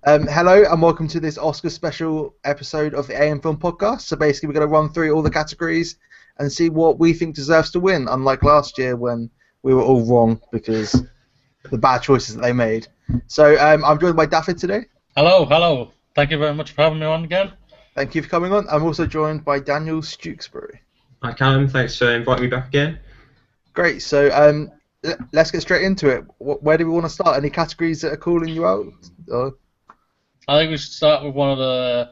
Hello and welcome to this Oscar special episode of the AM Film Podcast. So basically, we're going to run through all the categories and see what we think deserves to win. Unlike last year when we were all wrong because of the bad choices that they made. So I'm joined by Daffy today. Hello, hello. Thank you very much for having me on again. Thank you for coming on. I'm also joined by Daniel Stewksbury. Hi Callum, thanks for inviting me back again. Great. So let's get straight into it. Where do we want to start? Any categories that are calling you out? I think we should start with one of the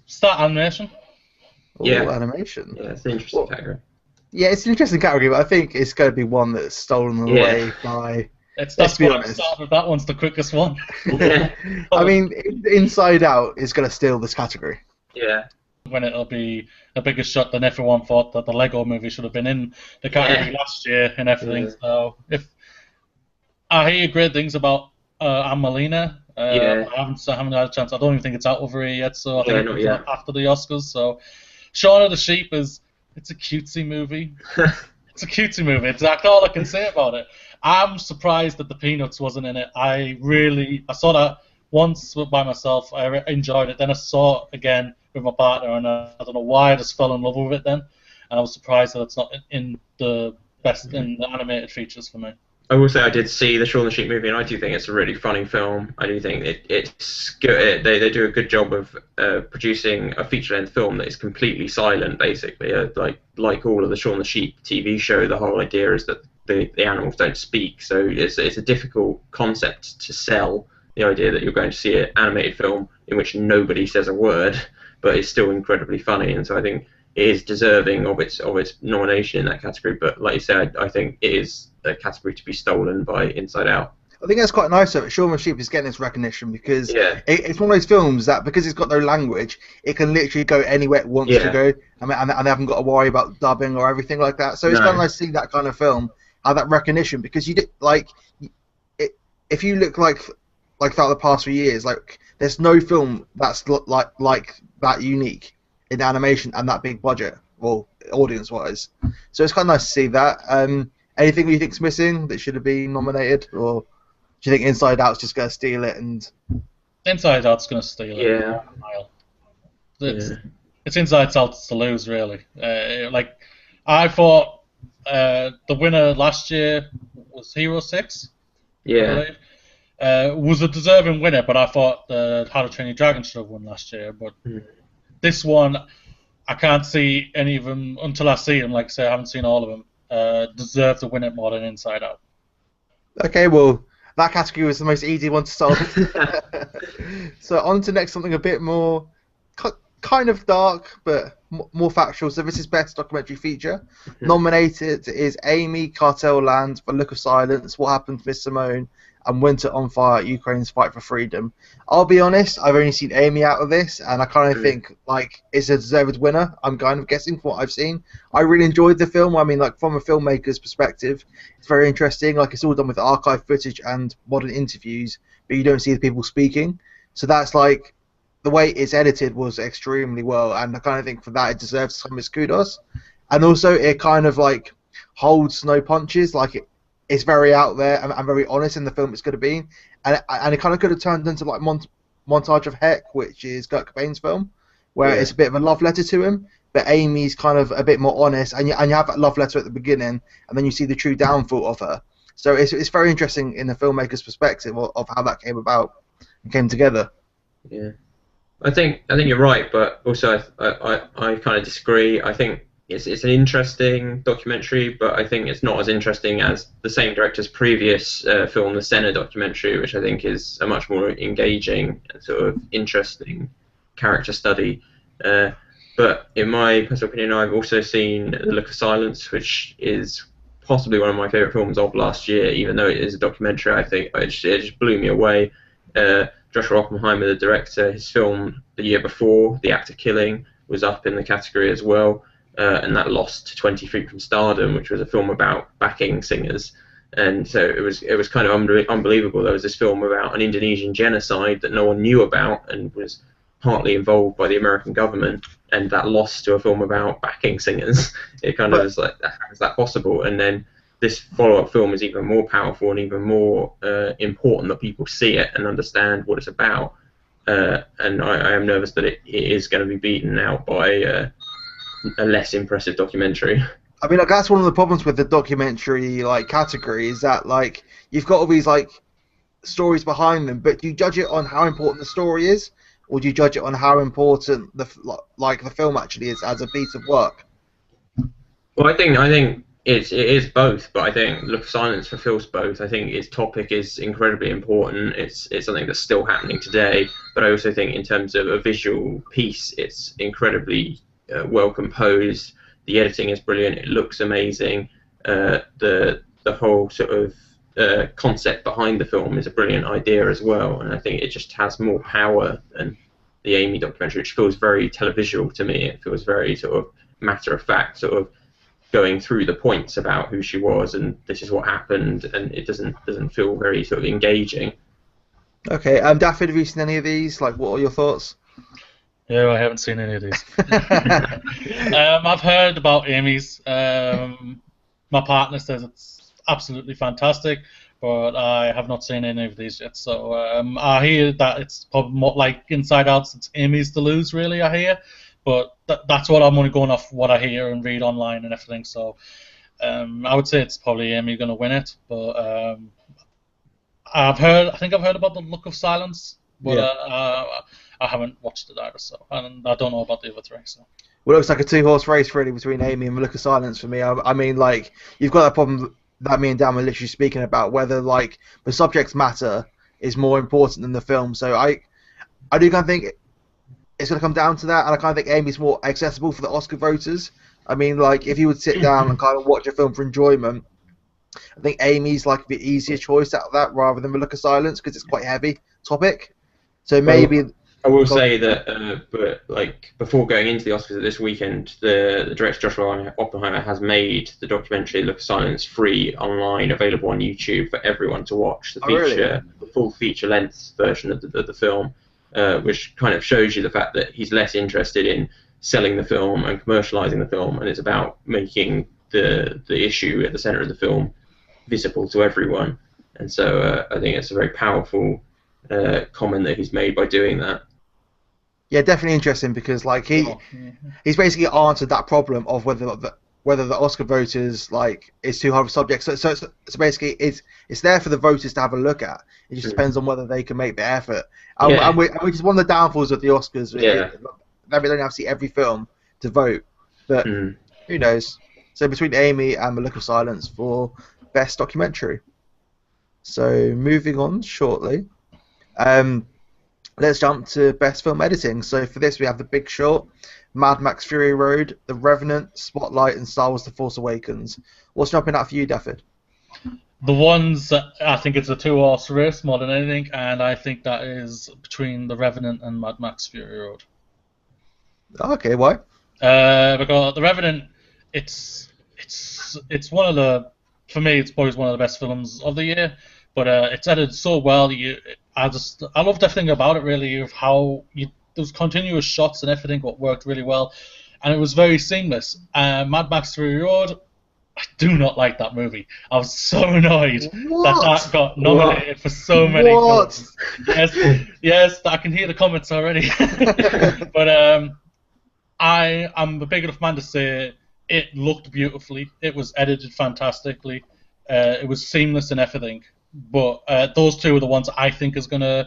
start animation. Yeah. Animation. Yeah, it's an interesting category. Yeah, it's an interesting category, but I think it's going to be one that's stolen away by. That's why I'm starting with that one's the quickest one. Yeah. I mean, Inside Out is going to steal this category. Yeah. When it'll be a bigger shot than everyone thought that the Lego movie should have been in the category last year and everything. Yeah. So if I hear great things about Amelina. I haven't had a chance. I don't even think it's out over here yet, so I think it's after the Oscars. So Shaun of the Sheep it's a cutesy movie. It's a cutesy movie. It's all I can say about it. I'm surprised that the Peanuts wasn't in it. I saw that once by myself. I enjoyed it. Then I saw it again with my partner, and I don't know why I just fell in love with it then. And I was surprised that it's not in the animated features for me. I will say I did see the Shaun of the Sheep movie, and I do think it's a really funny film. I do think it's good. They do a good job of producing a feature-length film that is completely silent, basically. Like all of the Shaun of the Sheep TV show, the whole idea is that the animals don't speak, so it's a difficult concept to sell, the idea that you're going to see an animated film in which nobody says a word, but it's still incredibly funny, and so I think it is deserving of its nomination in that category. But like you said, I think it is a category to be stolen by Inside Out. I think that's quite nice that Shaun of the Sheep is getting its recognition because it's one of those films that, because it's got no language, it can literally go anywhere it wants to go. I mean, and they haven't got to worry about dubbing or everything like that. So it's kind of nice to see that kind of film have that recognition, because if you look like throughout the past few years, like there's no film that's like that unique in animation and that big budget, well, audience-wise. So it's kind of nice to see that. Anything you think's missing that should have been nominated, or do you think Inside Out's just going to steal it? And Inside Out's going to steal it. Yeah. It's Inside Out's to lose, really. I thought the winner last year was Hero 6. Yeah. Was a deserving winner, but I thought How to Train Your Dragon should have won last year. But this one, I can't see any of them until I see them. Like I say, I haven't seen all of them. Deserve to win it more than Inside Out. Okay, well, that category was the most easy one to solve. So on to next, something a bit more kind of dark, but more factual. So this is Best Documentary Feature. Nominated is Amy, Cartel Land, The Look of Silence, What Happened to Miss Simone, and Winter on Fire, Ukraine's Fight for Freedom. I'll be honest, I've only seen Amy out of this, and I kind of think it's a deserved winner. I'm kind of guessing from what I've seen. I really enjoyed the film. I mean, from a filmmaker's perspective, it's very interesting. It's all done with archive footage and modern interviews, but you don't see the people speaking. So that's the way it's edited was extremely well, and I kind of think for that it deserves some of its kudos. And also, it kind of holds no punches. It's very out there and very honest in the film it's going to be, and it kind of could have turned into Montage of Heck, which is Kurt Cobain's film, where it's a bit of a love letter to him, but Amy's kind of a bit more honest, and you have that love letter at the beginning, and then you see the true downfall of her. So it's very interesting in the filmmaker's perspective of how that came about and came together. Yeah, I think you're right, but also I kind of disagree. I think it's an interesting documentary, but I think it's not as interesting as the same director's previous film, the Senna documentary, which I think is a much more engaging and sort of interesting character study. But in my personal opinion, I've also seen The Look of Silence, which is possibly one of my favourite films of last year, even though it is a documentary. I think it just blew me away. Joshua Oppenheimer, the director, his film the year before, The Act of Killing, was up in the category as well. And that lost to 20 Feet from Stardom, which was a film about backing singers. And so it was kind of unbelievable. There was this film about an Indonesian genocide that no one knew about and was partly involved by the American government, and that lost to a film about backing singers. It kind of was like, how is that possible? And then this follow-up film is even more powerful and even more important that people see it and understand what it's about. And I am nervous that it is going to be beaten out by a less impressive documentary. I mean, like, that's one of the problems with the documentary category, is that you've got all these stories behind them, but do you judge it on how important the story is, or do you judge it on how important the film actually is as a piece of work? Well, I think it is both, but I think Look of Silence fulfills both. I think its topic is incredibly important. It's something that's still happening today, but I also think in terms of a visual piece, it's incredibly well composed. The editing is brilliant. It looks amazing. The whole sort of concept behind the film is a brilliant idea as well, and I think it just has more power than the Amy documentary, which feels very televisual to me. It feels very sort of matter of fact, sort of going through the points about who she was and this is what happened, and it doesn't feel very sort of engaging. Okay, Daffy, have you seen any of these? What are your thoughts? Yeah, I haven't seen any of these. I've heard about Amy's. My partner says it's absolutely fantastic, but I have not seen any of these yet. So I hear that it's probably more like Inside Out. It's Amy's to lose, really, I hear. But that's what I'm only going off what I hear and read online and everything. So I would say it's probably Amy going to win it. But I think I've heard about the Look of Silence, but I haven't watched it either. So and I don't know about the other three. So. Well, it looks like a two-horse race really between Amy and Look of Silence for me. I mean, you've got that problem that me and Dan were literally speaking about, whether the subject matter is more important than the film. So I do kind of think it's going to come down to that, and I kind of think Amy's more accessible for the Oscar voters. I mean, if you would sit down and kind of watch a film for enjoyment, I think Amy's the easier choice out of that rather than The Look of Silence, because it's quite a heavy topic. So maybe... I will say that, but before going into the Oscars this weekend, the director Joshua Oppenheimer has made the documentary Look of Silence free online, available on YouTube for everyone to watch. The full feature-length version of the film, which kind of shows you the fact that he's less interested in selling the film and commercializing the film, and it's about making the issue at the center of the film visible to everyone. And so I think it's a very powerful comment that he's made by doing that. Yeah, definitely interesting, because he's basically answered that problem of whether the Oscar voters it's too hard of a subject. So basically it's there for the voters to have a look at. It just depends on whether they can make the effort. And which is one of the downfalls of the Oscars. Yeah. They don't have to see every film to vote, but who knows? So between Amy and The Look of Silence for Best Documentary. So moving on shortly. Let's jump to Best Film Editing. So for this we have The Big Short, Mad Max Fury Road, The Revenant, Spotlight, and Star Wars The Force Awakens. What's jumping out for you, Daffyd? The ones that I think it's a two-horse race more than anything, and I think that is between The Revenant and Mad Max Fury Road. Okay, why? Because The Revenant, it's one of the, for me, it's probably one of the best films of the year. But it's edited so well. I loved everything about it, really, of how those continuous shots and everything what worked really well, and it was very seamless. Mad Max Fury Road, I do not like that movie. I was so annoyed that got nominated for so many films. Yes, I can hear the comments already. But I'm a big enough man to say it looked beautifully. It was edited fantastically. It was seamless and everything. But those two are the ones I think it's gonna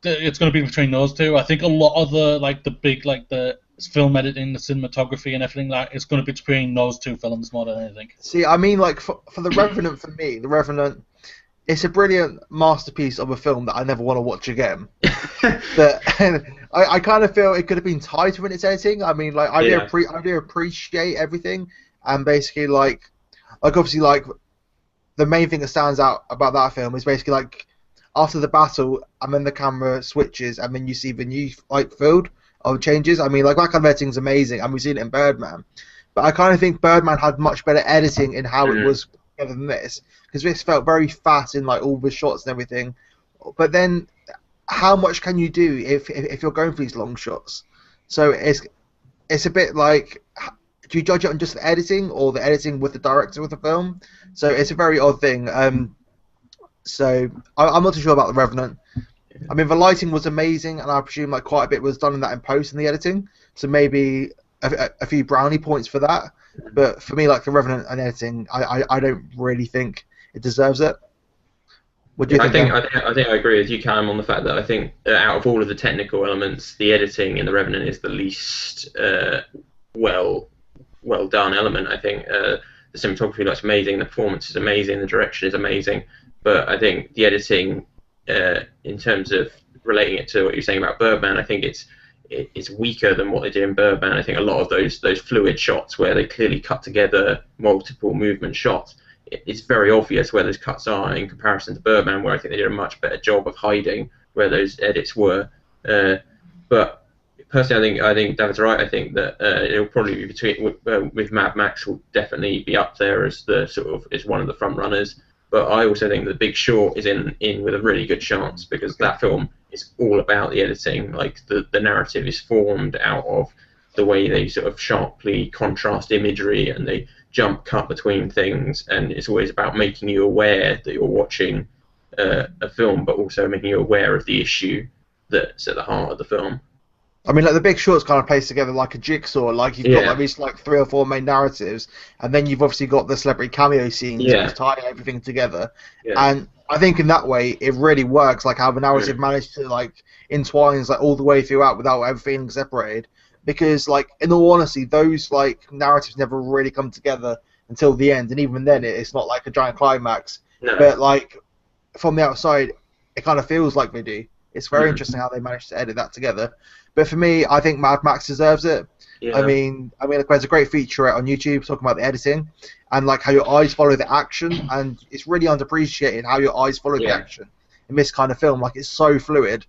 be between those two. I think a lot of the film editing, the cinematography and everything it's gonna be between those two films more than anything. See, I mean, for The Revenant, for me, The Revenant, it's a brilliant masterpiece of a film that I never want to watch again. But I kind of feel it could have been tighter in its editing. I mean, I do appreciate everything, and basically obviously the main thing that stands out about that film is basically after the battle, and then the camera switches, and then you see the new field of changes. I mean, that kind of editing is amazing, and we've seen it in Birdman. But I kind of think Birdman had much better editing in how it was together than this, because this felt very fat in all the shots and everything. But then, how much can you do if you're going for these long shots? So it's a bit do you judge it on just the editing or the editing with the director of the film? So it's a very odd thing. So I'm not too sure about the Revenant. I mean, the lighting was amazing, and I presume like quite a bit was done in that in post in the editing. So maybe a few brownie points for that. But for me, like the Revenant and editing, I don't really think it deserves it. What do you think? I think I agree with you, Callum, on the fact that I think out of all of the technical elements, the editing in the Revenant is the least well done element. I think the cinematography looks amazing, the performance is amazing, the direction is amazing, but I think the editing, in terms of relating it to what you're saying about Birdman, I think it's weaker than what they did in Birdman. I think a lot of those fluid shots where they clearly cut together multiple movement shots, it's very obvious where those cuts are in comparison to Birdman, where I think they did a much better job of hiding where those edits were. But personally, I think David's right. I think that it'll probably be between with Mad Max will definitely be up there as the as one of the front runners. But I also think The Big Short is in with a really good chance, because that film is all about the editing. Like the narrative is formed out of the way they sort of sharply contrast imagery and they jump cut between things, and it's always about making you aware that you're watching a film, but also making you aware of the issue that's at the heart of the film. I mean, like The Big Short's kind of placed together like a jigsaw. Like you've got like these like 3 or 4 main narratives, and then you've obviously got the celebrity cameo scenes which tie everything together. And I think in that way it really works. Like how the narrative managed to like entwines like all the way throughout without ever feeling separated. Because like in all honesty, those like narratives never really come together until the end, and even then it's not like a giant climax. No. But like from the outside, it kind of feels like they do. It's very interesting how they managed to edit that together. But for me, I think Mad Max deserves it. I mean, like, there's a great feature on YouTube talking about the editing and like how your eyes follow the action, and it's really underappreciated how your eyes follow the action in this kind of film. Like it's so fluid,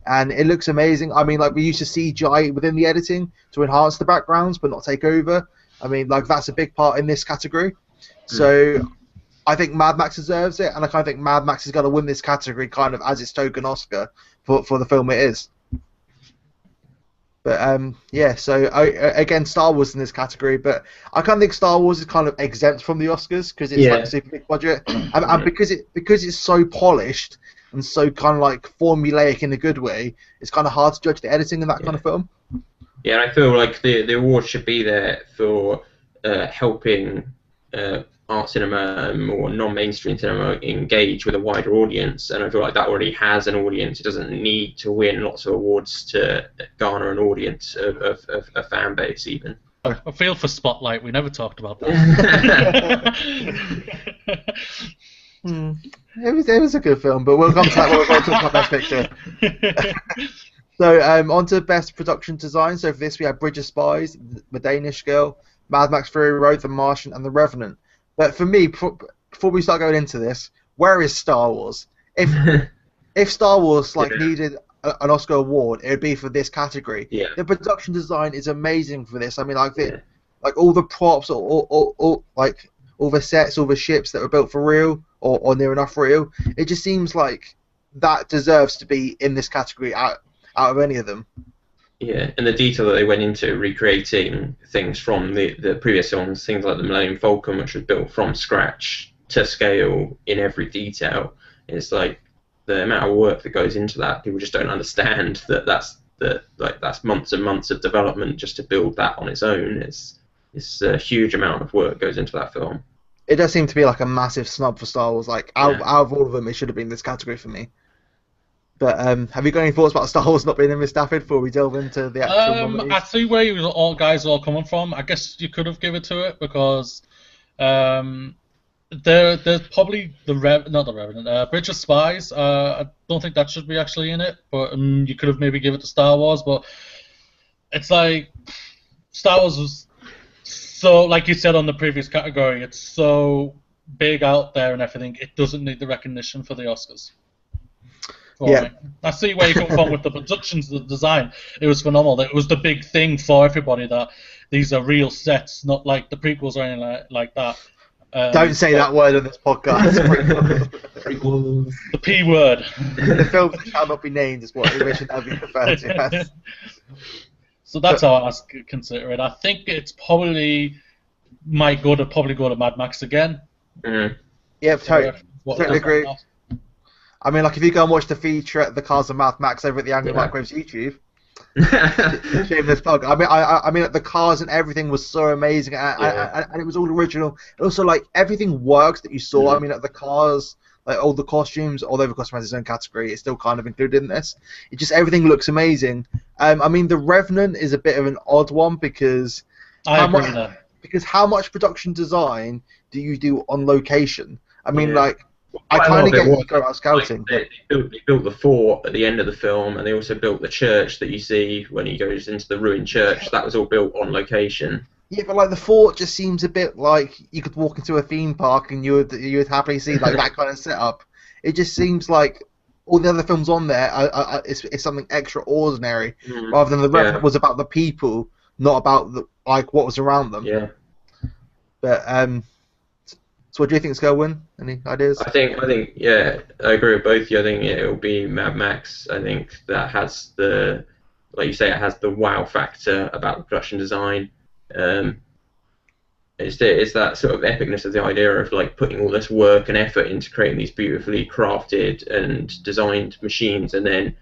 and it looks amazing. I mean, like we used to CGI within the editing to enhance the backgrounds, but not take over. I mean, like that's a big part in this category. So I think Mad Max deserves it, and I kind of think Mad Max is going to win this category kind of as its token Oscar for the film it is. But yeah, so again, Star Wars in this category, but I kind of think Star Wars is kind of exempt from the Oscars because it's like a super big budget, and because it's so polished and so kind of like formulaic in a good way, it's kind of hard to judge the editing in that kind of film. Yeah, and I feel like the award should be there for helping art cinema or non-mainstream cinema engage with a wider audience, and I feel like that already has an audience. It doesn't need to win lots of awards to garner an audience of a fan base even. I feel for Spotlight, we never talked about that. It was a good film, but we'll come to that when we're talking about Best Picture. So on to Best Production Design. So for this we have Bridge of Spies, The Danish Girl, Mad Max Fury Road, The Martian, and The Revenant. But for me, before we start going into this, where is Star Wars? If Star Wars needed an Oscar award, it would be for this category. The production design is amazing for this. I mean, like all the props, all the sets, all the ships that were built for real or near enough real. It just seems like that deserves to be in this category out of any of them. Yeah, and the detail that they went into recreating things from the previous films, things like the Millennium Falcon, which was built from scratch to scale in every detail. It's like the amount of work that goes into that. People just don't understand that's months and months of development just to build that on its own. It's a huge amount of work goes into that film. It does seem to be like a massive snub for Star Wars. Like out of all of them, it should have been this category for me. But have you got any thoughts about Star Wars not being in this, Stafford, before we delve into the actual nominees? I see where you all guys are all coming from. I guess you could have given it to it because there's probably not the Revenant, Bridge of Spies. I don't think that should be actually in it, but you could have maybe given it to Star Wars. But it's like Star Wars was so, like you said on the previous category, it's so big out there and everything. It doesn't need the recognition for the Oscars. I see where you come from with the productions, the design. It was phenomenal. It was the big thing for everybody that these are real sets, not like the prequels or anything like that. Don't say that word on this podcast. Prequels. The P word. The film shall not be named is what we should have been referred to as. So that's how I consider it. I think it's probably might go to Mad Max again. Mm. Yeah, totally agree. I mean, like if you go and watch the feature, The Cars of Mad Max over at the Angry Microwaves YouTube. Shameless plug. I mean, the cars and everything was so amazing, and it was all original. And also, like everything works that you saw. I mean, like, the cars, like all the costumes, although the costume has its own category, it's still kind of included in this. It just everything looks amazing. I mean, the Revenant is a bit of an odd one because how much production design do you do on location? I mean, like. I kind of get you go out scouting. Like, they built the fort at the end of the film, and they also built the church that you see when he goes into the ruined church. That was all built on location. Yeah, but like the fort just seems a bit like you could walk into a theme park and you would happily see like that kind of setup. It just seems like all the other films on there is something extraordinary, rather than the Revenant was about the people, not about like what was around them. Yeah. But so what do you think is going to win? Any ideas? I think, yeah, I agree with both of you. I think it'll be Mad Max. I think that has the, like you say, it has the wow factor about the production design. It's that sort of epicness of the idea of like putting all this work and effort into creating these beautifully crafted and designed machines and then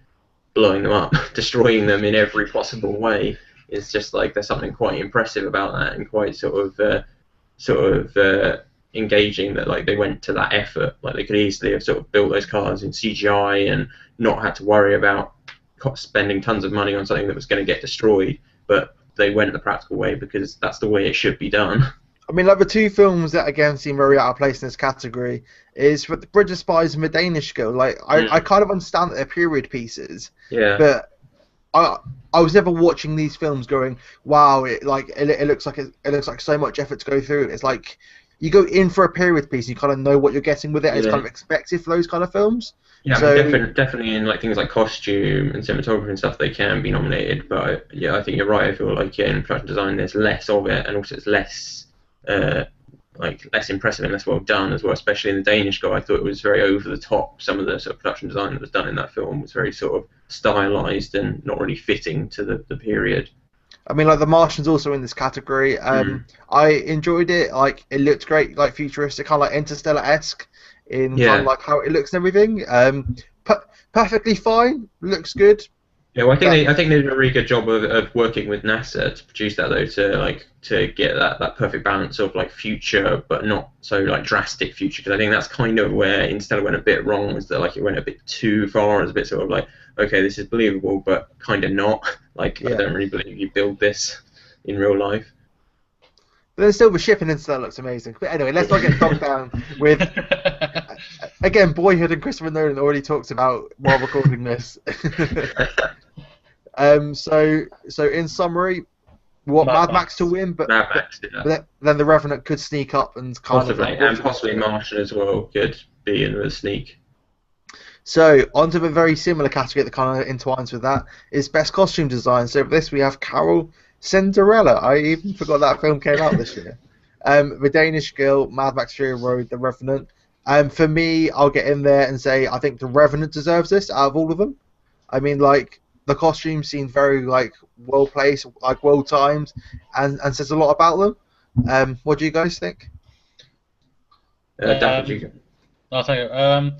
blowing them up, destroying them in every possible way. It's just like there's something quite impressive about that and quite sort of engaging that like they went to that effort. Like they could easily have sort of built those cars in CGI and not had to worry about spending tons of money on something that was going to get destroyed, but they went the practical way because that's the way it should be done. I mean, like the two films that again seem very out of place in this category is for the Bridge of Spies and the Danish Girl. Like I kind of understand that they're period pieces, but I was never watching these films going, wow, it looks like so much effort to go through. It's like you go in for a period piece and you kind of know what you're getting with it. And it's kind of expected for those kind of films. Yeah, so, definitely in like things like costume and cinematography and stuff, they can be nominated. But yeah, I think you're right. I feel like in production design, there's less of it, and also it's less impressive and less well done as well. Especially in the Danish Girl, I thought it was very over the top. Some of the sort of production design that was done in that film was very sort of stylized and not really fitting to the period. I mean, like The Martian's also in this category. I enjoyed it. Like it looked great, like futuristic, kind of like Interstellar-esque in kind of like how it looks and everything. Perfectly fine. Looks good. Yeah, well, I think they did a really good job of working with NASA to produce that though, to get that perfect balance of like future, but not so like drastic future. Because I think that's kind of where Interstellar went a bit wrong, was that like it went a bit too far. It was a bit sort of like, okay, this is believable, but kind of not. Like I don't really believe you build this in real life. But then still, the ship in Interstellar looks amazing. But anyway, let's not get bogged down with. Again, Boyhood and Christopher Nolan already talked about while recording this. So in summary, we want Mad Max to win, but then the Revenant could sneak up and possibly Martian as well could be in the sneak. So onto the very similar category that kind of entwines with that is best costume design. So for this we have Carol, Cinderella. I even forgot that film came out this year. The Danish Girl, Mad Max Fury Road, The Revenant. For me, I'll get in there and say I think The Revenant deserves this out of all of them. I mean, like the costumes seem very like well placed, like well timed, and says a lot about them. What do you guys think? I'll tell you.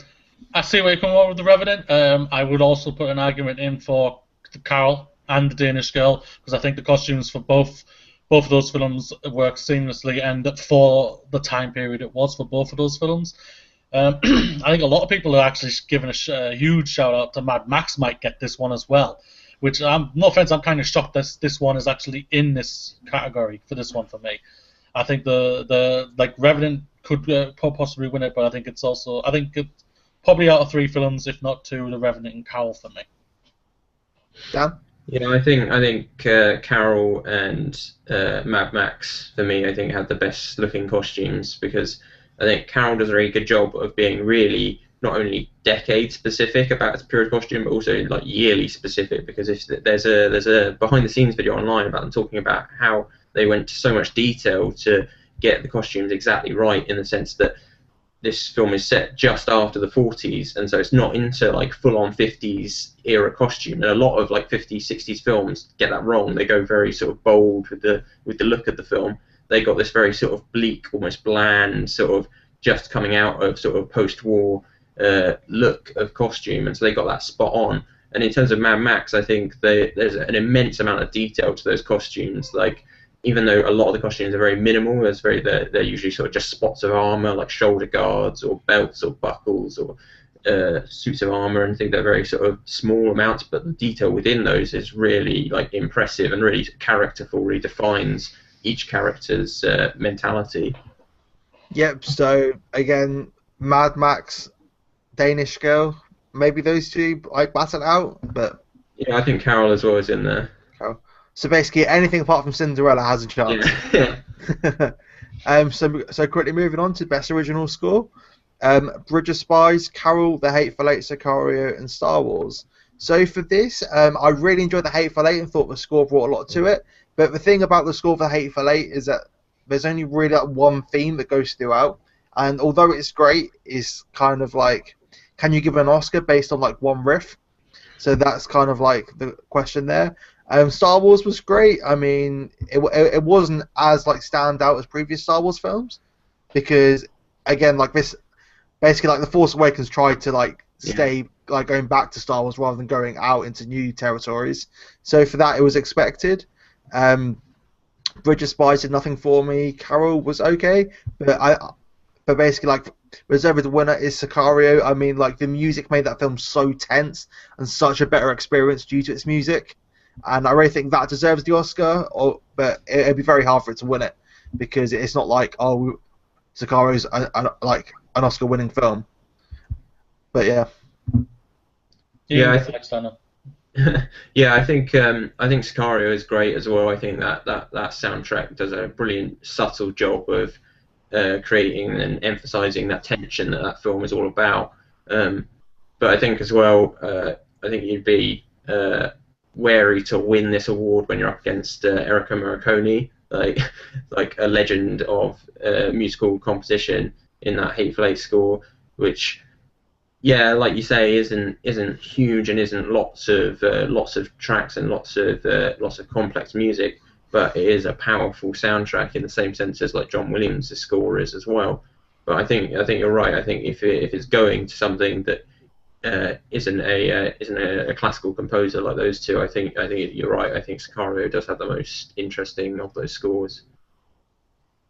I see where you come up with The Revenant. I would also put an argument in for Carol and The Danish Girl because I think the costumes for both of those films work seamlessly and for the time period it was for both of those films. I think a lot of people are actually giving a huge shout out to Mad Max might get this one as well, which no offense, I'm kind of shocked that this one is actually in this category for this one for me. I think the Revenant could possibly win it, but I think it's probably out of three films, if not two, The Revenant and Carol for me. Dan? Yeah, I think Carol and Mad Max for me, I think had the best looking costumes because I think Carol does a really good job of being really not only decade specific about its period costume, but also like yearly specific. Because if there's a behind the scenes video online about them talking about how they went to so much detail to get the costumes exactly right, in the sense that this film is set just after the 40s, and so it's not into like full-on 50s era costume. And a lot of like 50s, 60s films get that wrong. They go very sort of bold with the look of the film. They got this very sort of bleak, almost bland, sort of just coming out of sort of post-war look of costume, and so they got that spot on. And in terms of Mad Max, I think there's an immense amount of detail to those costumes. Like, even though a lot of the costumes are very minimal, they're usually sort of just spots of armor, like shoulder guards or belts or buckles or suits of armor, and things that are very sort of small amounts. But the detail within those is really like impressive and really characterful. Really defines each character's mentality. Yep. So again, Mad Max, Danish Girl, maybe those two like battle out, but yeah, I think Carol as well is in there. Carol. So basically, anything apart from Cinderella has a chance. Yeah. So quickly moving on to best original score. Bridge of Spies, Carol, The Hateful Eight, Sicario, and Star Wars. So for this, I really enjoyed The Hateful Eight and thought the score brought a lot to it. But the thing about the score for The Hateful Eight is that there's only really like one theme that goes throughout. And although it's great, it's kind of like, can you give an Oscar based on like one riff? So that's kind of like the question there. Star Wars was great. I mean, it wasn't as like stand out as previous Star Wars films, because again, like this, basically like The Force Awakens tried to like stay like going back to Star Wars rather than going out into new territories. So for that, it was expected. Bridge of Spies did nothing for me. Carol was okay, but basically like reserved winner is Sicario. I mean, like the music made that film so tense and such a better experience due to its music. And I really think that deserves the Oscar, but it'd be very hard for it to win it, because it's not like, oh, Sicario's like an Oscar-winning film. But yeah. Yeah, I think Sicario is great as well. I think that soundtrack does a brilliant, subtle job of creating and emphasizing that tension that film is all about. But I think as well, I think you'd be wary to win this award when you're up against Erica Morricone, like a legend of musical composition in that Hateful Eight score, which, yeah, like you say, isn't huge and isn't lots of tracks and lots of complex music, but it is a powerful soundtrack in the same sense as like John Williams' score is as well. But I think you're right. I think if it's going to something that isn't a classical composer like those two, I think you're right. I think Sicario does have the most interesting of those scores.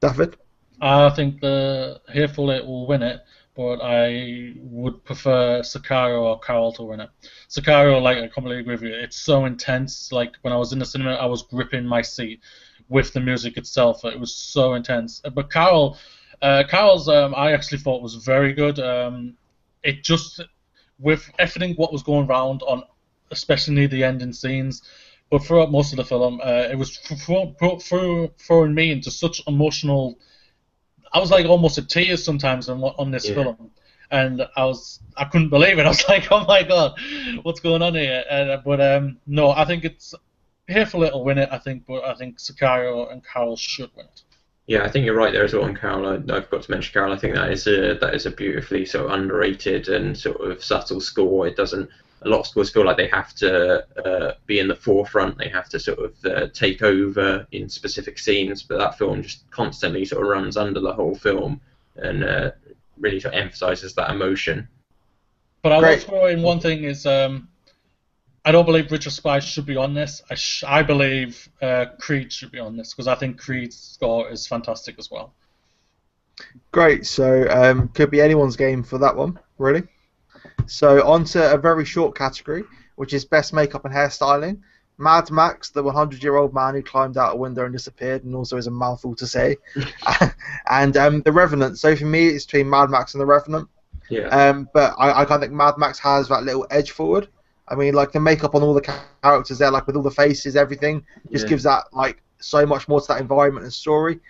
David? I think the Hateful Eight will win it, but I would prefer Sicario or Carol to win it. Sicario, like, I completely agree with you. It's so intense. Like, when I was in the cinema, I was gripping my seat with the music itself. It was so intense. But Carol's I actually thought was very good. It just, with everything what was going around on, especially the ending scenes, but throughout most of the film, it was throwing me into such emotional. I was like almost at tears sometimes on this film, and I couldn't believe it. I was like, oh my god, what's going on here? But no, I think it's Hateful Eight will win it. I think Sicario and Carol should win it. Yeah, I think you're right there as well on Carol. I've got to mention Carol. I think that is a beautifully sort of underrated and sort of subtle score. It doesn't. A lot of scores feel like they have to be in the forefront. They have to sort of take over in specific scenes, but that film just constantly sort of runs under the whole film and really sort of emphasises that emotion. But I will throw in one thing is I don't believe Bridge of Spies should be on this. I believe Creed should be on this, because I think Creed's score is fantastic as well. Great. So could be anyone's game for that one, really. So on to a very short category, which is best makeup and hairstyling. Mad Max, the 100-year-old man who climbed out a window and disappeared, and also is a mouthful to say. And The Revenant. So for me, it's between Mad Max and The Revenant. Yeah. But I kind of think Mad Max has that little edge forward. I mean, like the makeup on all the characters there, like with all the faces, everything, just gives that like so much more to that environment and story,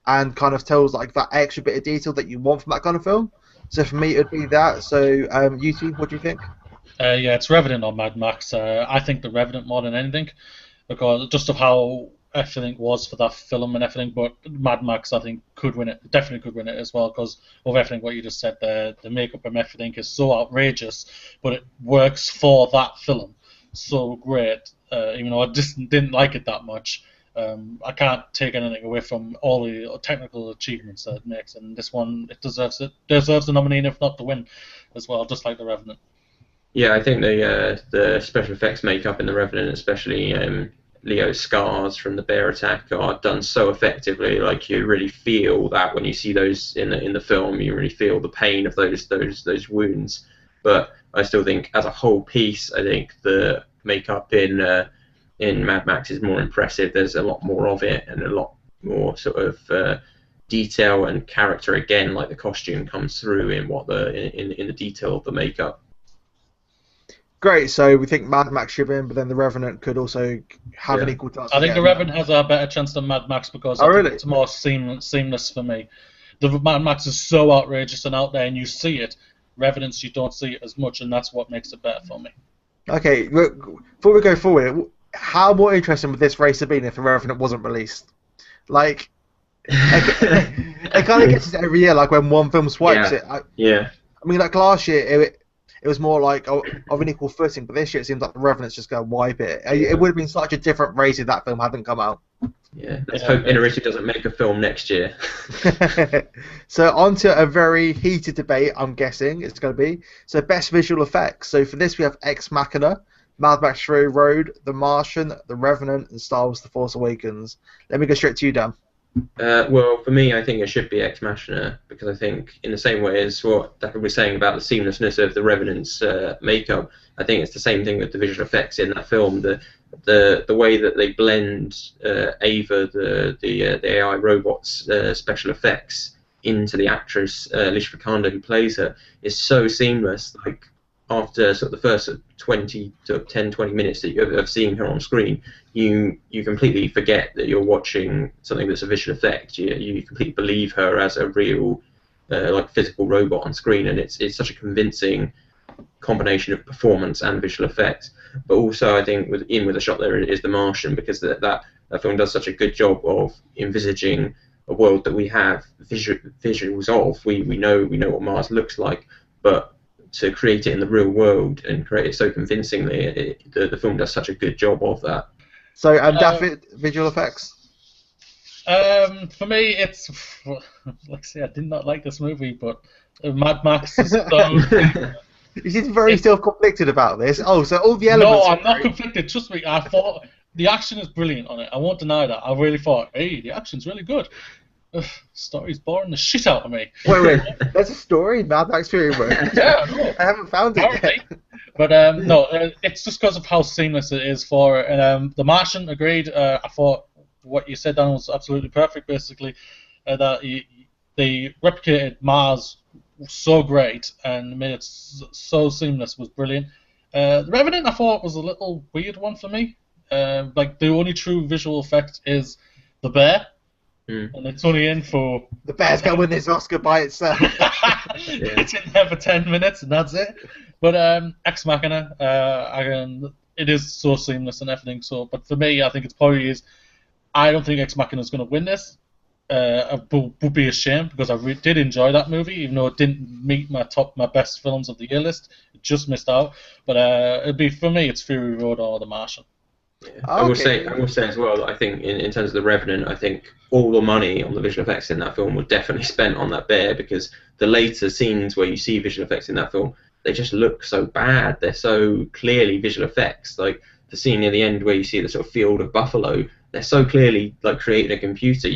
and kind of tells like that extra bit of detail that you want from that kind of film. So for me, it would be that. So, you two, what do you think? Yeah, it's Revenant or Mad Max. I think The Revenant more than anything, because just of how everything was for that film and everything, but Mad Max, I think, could win it. Definitely could win it as well, because of everything what you just said there. The makeup and everything is so outrageous, but it works for that film so great. Even though I just didn't like it that much, I can't take anything away from all the technical achievements that it makes. And this one, it deserves the nomination, if not the win, as well, just like The Revenant. Yeah, I think the special effects makeup in The Revenant, especially Leo's scars from the bear attack, are done so effectively. Like, you really feel that when you see those in the film, you really feel the pain of those wounds. But I still think, as a whole piece, I think the makeup in Mad Max is more impressive. There's a lot more of it, and a lot more sort of detail and character. Again, like the costume comes through in in the detail of the makeup. Great, so we think Mad Max should win, but then The Revenant could also have an equal chance. I think The Revenant has a better chance than Mad Max because I think it's more seamless for me. The Mad Max is so outrageous and out there, and you see it. Revenants, you don't see it as much, and that's what makes it better for me. Okay, before we go forward, how more interesting would this race have been if The Revenant wasn't released? Like, it kind of gets it every year, like when one film swipes it. I mean, like last year, it was more like of an equal footing, but this year it seems like The Revenant's just going to wipe it. It would have been such a different race if that film hadn't come out. Yeah, let's hope Inarritu doesn't make a film next year. So on to a very heated debate, I'm guessing it's going to be. So best visual effects. So for this we have Ex Machina, Mad Max Fury Road, The Martian, The Revenant, and Star Wars The Force Awakens. Let me go straight to you, Dan. Well, for me, I think it should be Ex Machina, because I think, in the same way as what Decker was saying about the seamlessness of the Revenant's makeup, I think it's the same thing with the visual effects in that film. The way that they blend Ava, the AI robot's special effects, into the actress Alicia Vikander, who plays her, is so seamless. Like, after sort of the first 20 minutes of seeing her on screen, you completely forget that you're watching something that's a visual effect. You completely believe her as a real like physical robot on screen, and it's such a convincing combination of performance and visual effects. But also, I think with a shot there is The Martian, because that film does such a good job of envisaging a world that we have visuals of. We know what Mars looks like, but to create it in the real world and create it so convincingly, the film does such a good job of that. So, Daffy, visual effects? For me, it's... Like I say, I did not like this movie, but Mad Max is so... You seem very self-conflicted about this. Oh, so all the elements... No, I'm not conflicted. Trust me, I thought... The action is brilliant on it. I won't deny that. I really thought, hey, the action's really good. Story's boring the shit out of me. Wait, there's a story, Mad Max Fury Road. Yeah, no. I haven't found it yet. But no, it's just because of how seamless it is for it. And The Martian, agreed. I thought what you said, Dan, was absolutely perfect, basically. That they replicated Mars so great and made it so seamless, was brilliant. The Revenant, I thought, was a little weird one for me. Like, the only true visual effect is the bear. And it's only in for... The bear's going to win this Oscar by itself. It's in there for 10 minutes and that's it. But Ex Machina, it is so seamless and everything. So, but for me, I think it's probably is... I don't think Ex Machina is going to win this. Would be a shame, because I did enjoy that movie, even though it didn't meet my best films of the year list. It just missed out. But it'd be, for me, it's Fury Road or The Martian. Yeah. I will say as well that I think in terms of The Revenant, I think all the money on the visual effects in that film was definitely spent on that bear, because the later scenes where you see visual effects in that film, they just look so bad. They're so clearly visual effects. Like the scene near the end where you see the sort of field of buffalo, they're so clearly like created in a computer.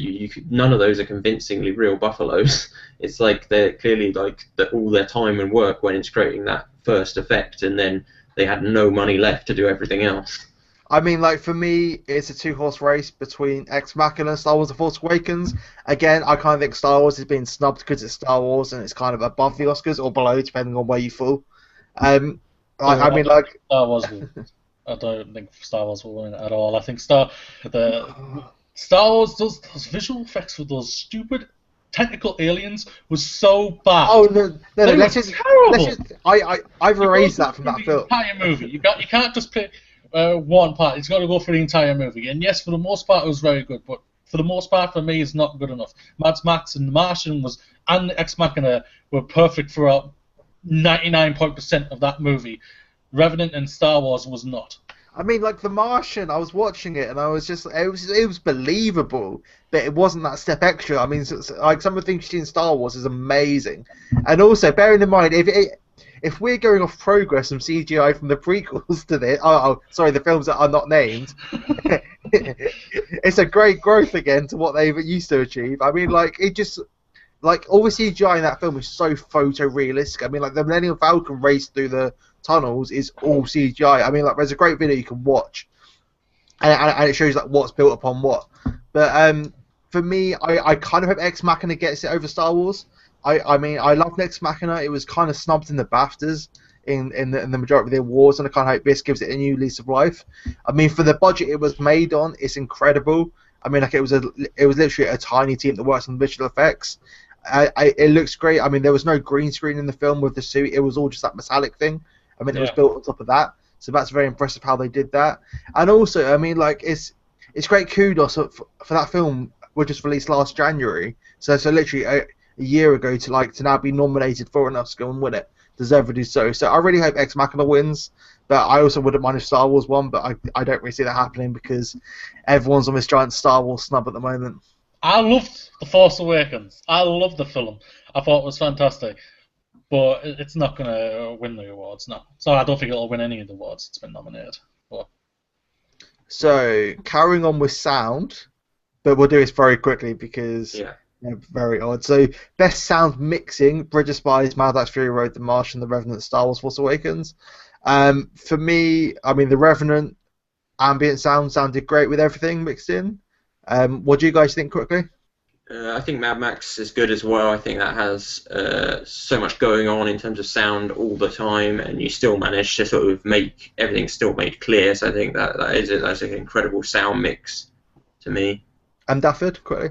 None of those are convincingly real buffaloes. It's like they're clearly like all their time and work went into creating that first effect, and then they had no money left to do everything else. I mean, like, for me, it's a two-horse race between Ex Machina and Star Wars The Force Awakens. Again, I kind of think Star Wars is being snubbed because it's Star Wars and it's kind of above the Oscars, or below, depending on where you fall. I mean, like... Star Wars I don't think Star Wars will win at all. I think Star Wars does those visual effects with those stupid technical aliens was so bad. Oh, no, let's just... terrible. I've erased that from that film. Entire movie. You can't just pick... one part. He's got to go for the entire movie. And yes, for the most part, it was very good. But for the most part, for me, it's not good enough. Mad Max and The Martian and Ex Machina were perfect throughout 99% of that movie. Revenant and Star Wars was not. I mean, like The Martian, I was watching it and I was just, it was believable, but it wasn't that step extra. I mean, like some of the things you see in Star Wars is amazing, and also bearing in mind if we're going off progress from CGI from the prequels to this, sorry, the films that are not named, it's a great growth again to what they used to achieve. I mean, like it just. Like, all the CGI in that film is so photorealistic. I mean, like, the Millennium Falcon race through the tunnels is all CGI. I mean, like, there's a great video you can watch, and it shows, like, what's built upon what. But for me, I kind of hope Ex Machina gets it over Star Wars. I mean, I love Ex Machina. It was kind of snubbed in the BAFTAs in the majority of the awards, and I kind of hope this gives it a new lease of life. I mean, for the budget it was made on, it's incredible. I mean, like, it was literally a tiny team that works on visual effects. It looks great. I mean, there was no green screen in the film with the suit. It was all just that metallic thing. I mean, it was built on top of that. So that's very impressive how they did that. And also, I mean, like, it's great kudos for that film, which was released last January. So literally a year ago to now be nominated for an Oscar and win it. Deservedly so. So I really hope Ex Machina wins. But I also wouldn't mind if Star Wars won. But I don't really see that happening because everyone's on this giant Star Wars snub at the moment. I loved The Force Awakens. I loved the film. I thought it was fantastic. But it's not going to win the awards, no. So I don't think it'll win any of the awards it's been nominated for. So, carrying on with sound, but we'll do this very quickly because they're very odd. So, best sound mixing, Bridge of Spies, Mad Max Fury Road, The Martian, The Revenant, Star Wars, Force Awakens. For me, I mean, The Revenant, ambient sound sounded great with everything mixed in. What do you guys think quickly? I think Mad Max is good as well. I think that has so much going on in terms of sound all the time, and you still manage to sort of make everything still made clear. So I think that's an incredible sound mix to me. And Dafford, quickly.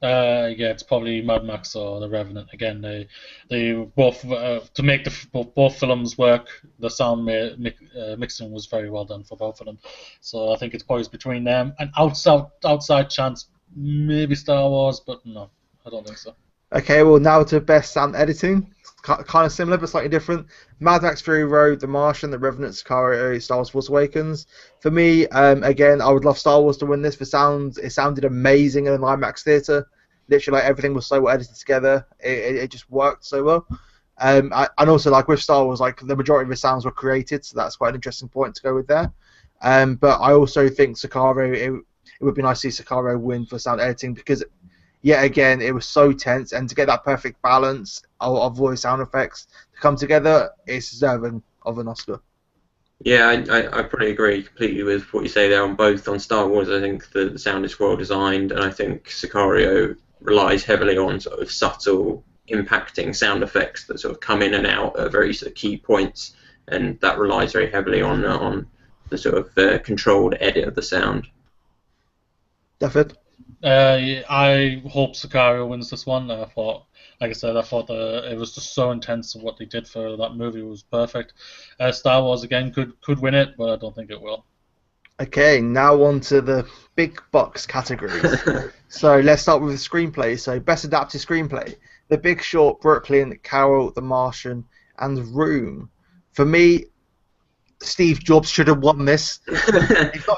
Yeah, it's probably Mad Max or The Revenant. Again, they both to make both films work. The sound mixing was very well done for both of them. So I think it's poised between them. And outside chance, maybe Star Wars, but no, I don't think so. Okay, well now to best sound editing. Kind of similar but slightly different. Mad Max Fury Road, The Martian, The Revenant, Sicario, Star Wars Force Awakens. For me, again, I would love Star Wars to win this. For sound, it sounded amazing in an IMAX theatre. Literally, like, everything was so well edited together. It just worked so well. And also, like, with Star Wars, like, the majority of the sounds were created, so that's quite an interesting point to go with there. But I also think Sicario, it would be nice to see Sicario win for sound editing because, yet again, it was so tense, and to get that perfect balance of voice sound effects to come together, it's deserving of an Oscar. Yeah, I probably agree completely with what you say there on both. On Star Wars, I think the sound is well designed, and I think Sicario relies heavily on sort of subtle, impacting sound effects that sort of come in and out at very sort of key points, and that relies very heavily on the sort of controlled edit of the sound. David? I hope Sicario wins this one. I thought it was just so intense, and what they did for that movie was perfect. Star Wars again could win it, but I don't think it will. Okay, now on to the big box categories. So let's start with the screenplay. So best adapted screenplay: The Big Short, Brooklyn, Carol, The Martian, and Room. For me, Steve Jobs should have won this.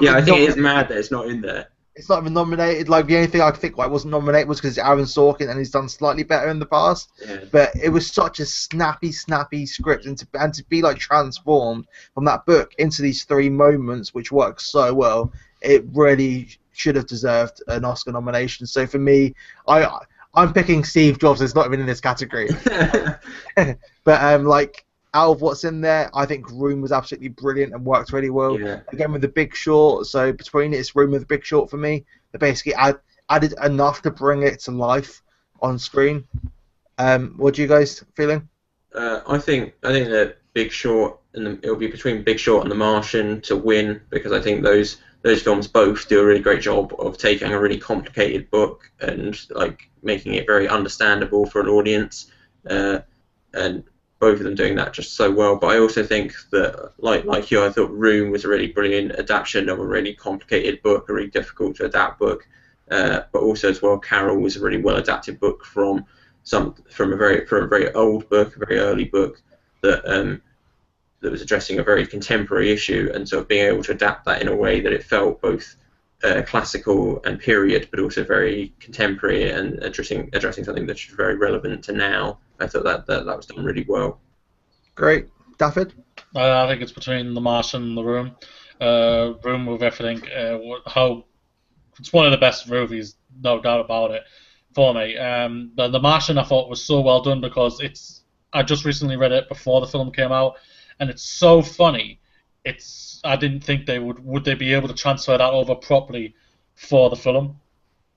Yeah, I think it is mad that it's not in there. It's not even nominated. Like, the only thing I think why it wasn't nominated was because it's Aaron Sorkin and he's done slightly better in the past. Yeah. But it was such a snappy script, and to be like transformed from that book into these three moments, which works so well, it really should have deserved an Oscar nomination. So for me, I'm picking Steve Jobs. It's not even in this category. But like, out of what's in there, I think Room was absolutely brilliant and worked really well. Yeah. Again, with The Big Short, so between it's Room and The Big Short for me, they basically added enough to bring it to life on screen. What do you guys feeling? I think The Big Short, it'll be between Big Short and The Martian to win, because I think those films both do a really great job of taking a really complicated book and like making it very understandable for an audience. And both of them doing that just so well. But I also think that, like you, I thought Room was a really brilliant adaptation of a really complicated book, a really difficult to adapt book. But also as well, Carol was a really well adapted book from a very old book, a very early book that was addressing a very contemporary issue, and sort of being able to adapt that in a way that it felt both classical and period, but also very contemporary and addressing something that's very relevant to now. I thought that was done really well. Great, David. I think it's between The Martian and The Room. Room with everything. How it's one of the best movies, no doubt about it, for me. The Martian I thought was so well done because I just recently read it before the film came out, and it's so funny. I didn't think they would they be able to transfer that over properly for the film,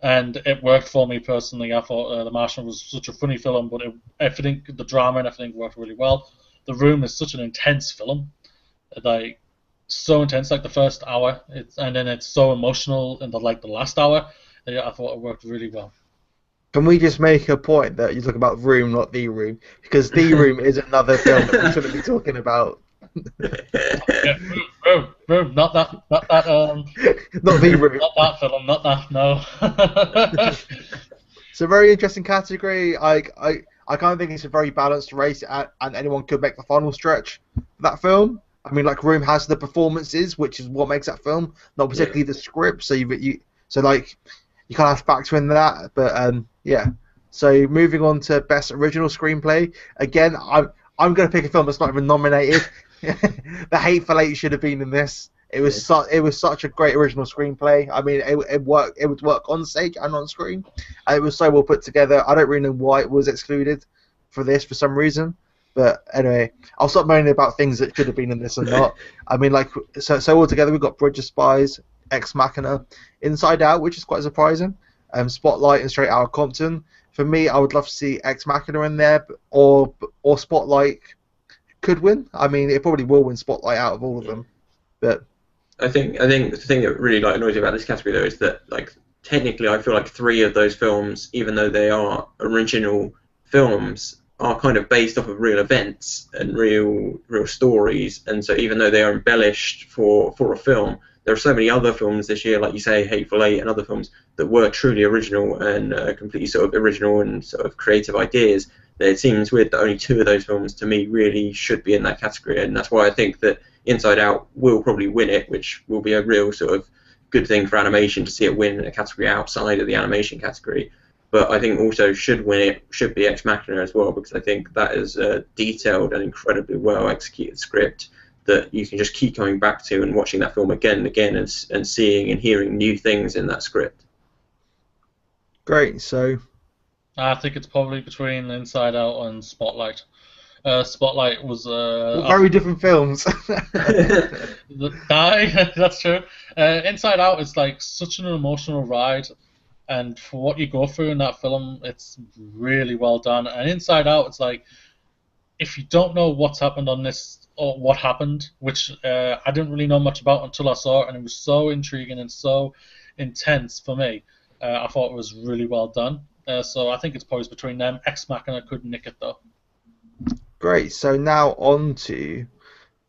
and it worked for me personally. I thought The Martian was such a funny film, but everything, the drama and everything worked really well. The Room is such an intense film, like so intense, like the first hour, and then it's so emotional in the last hour. I thought it worked really well. Can we just make a point that you talk about Room, not The Room, because The Room is another film that we shouldn't be talking about. Yeah, Room, not that, not The Room, not that film, not that. No. It's a very interesting category. I kind of think it's a very balanced race, and anyone could make the final stretch for that film. I mean, like Room has the performances, which is what makes that film, not particularly the script. So you kind of factor in that. But yeah. So moving on to best original screenplay. Again, I'm going to pick a film that's not even nominated. The Hateful Eight should have been in this. It was such a great original screenplay. I mean, it would work on stage and on screen. And it was so well put together. I don't really know why it was excluded for this for some reason. But anyway, I'll stop moaning about things that should have been in this and not. I mean, like, so altogether we've got Bridge of Spies, Ex Machina, Inside Out, which is quite surprising, Spotlight, and Straight Outta Compton. For me, I would love to see Ex Machina in there, or Spotlight could win. I mean, it probably will win Spotlight out of all of them. But I think the thing that really annoys me about this category though is that technically I feel like 3 of those films, even though they are original films, are kind of based off of real events and real stories, and so even though they are embellished for a film, there are so many other films this year, like you say, Hateful Eight and other films that were truly original and completely sort of original and sort of creative ideas, that it seems weird that only 2 of those films to me really should be in that category, and that's why I think that Inside Out will probably win it, which will be a real sort of good thing for animation to see it win a category outside of the animation category. But I think also should be Ex Machina as well, because I think that is a detailed and incredibly well executed script that you can just keep coming back to and watching that film again and again and seeing and hearing new things in that script. Great, so I think it's probably between Inside Out and Spotlight. Spotlight was very different films. That's true. Inside Out is like such an emotional ride, and for what you go through in that film, it's really well done. And Inside Out, it's like, if you don't know what's happened on this or what happened, which I didn't really know much about until I saw it, and it was so intriguing and so intense for me. I thought it was really well done. So I think it's probably between them. Ex Machina could nick it though. Great. So now on to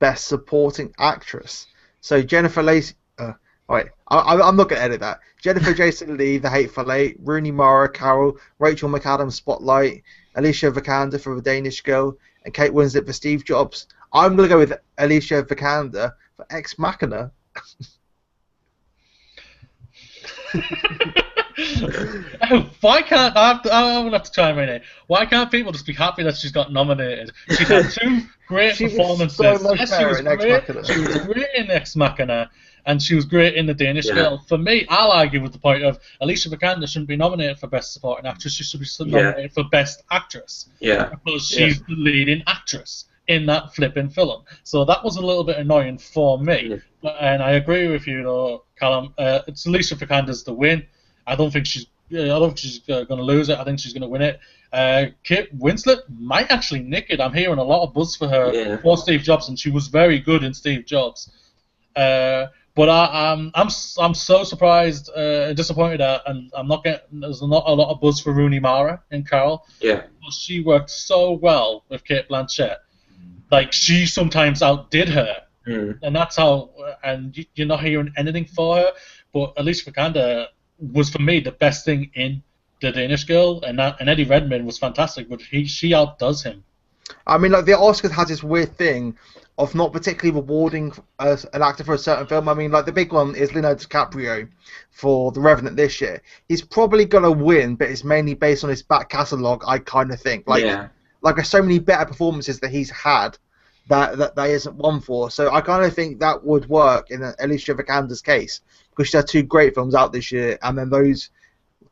Best Supporting Actress. So Jennifer Lacey. Wait, I'm not going to edit that. Jennifer Jason Leigh, The Hateful Eight, Rooney Mara, Carol, Rachel McAdams, Spotlight, Alicia Vikander for The Danish Girl, and Kate Winslet for Steve Jobs. I'm going to go with Alicia Vikander for Ex Machina. Why can't I will have to chime in here? Why can't people just be happy that she's got nominated? She's had 2 great performances. So much better in Ex Machina. She was great in Ex Machina, and she was great in The Danish Girl. For me, I'll argue with the point of Alicia Vikander shouldn't be nominated for Best Supporting Actress. She should be nominated for Best Actress. Yeah. Because she's the leading actress in that flipping film. So that was a little bit annoying for me. Yeah. And I agree with you, though, Callum. It's Alicia Vikander's the win. I don't think she's going to lose it. I think she's going to win it. Kate Winslet might actually nick it. I'm hearing a lot of buzz for her for Steve Jobs, and she was very good in Steve Jobs. But I'm so surprised and disappointed and there's not a lot of buzz for Rooney Mara in Carol. Yeah. But she worked so well with Kate Blanchett. Like, she sometimes outdid her. And that's how, and you're not hearing anything for her, but Alicia Vikander was, for me, the best thing in The Danish Girl, and Eddie Redmayne was fantastic, but she outdoes him. I mean, like, the Oscars has this weird thing of not particularly rewarding an actor for a certain film. I mean, like, the big one is Leonardo DiCaprio for The Revenant this year. He's probably going to win, but it's mainly based on his back catalogue, I kind of think. Like, there's so many better performances that he's had that isn't won for. So I kind of think that would work in Alicia Vikander's case, because she had 2 great films out this year, and then those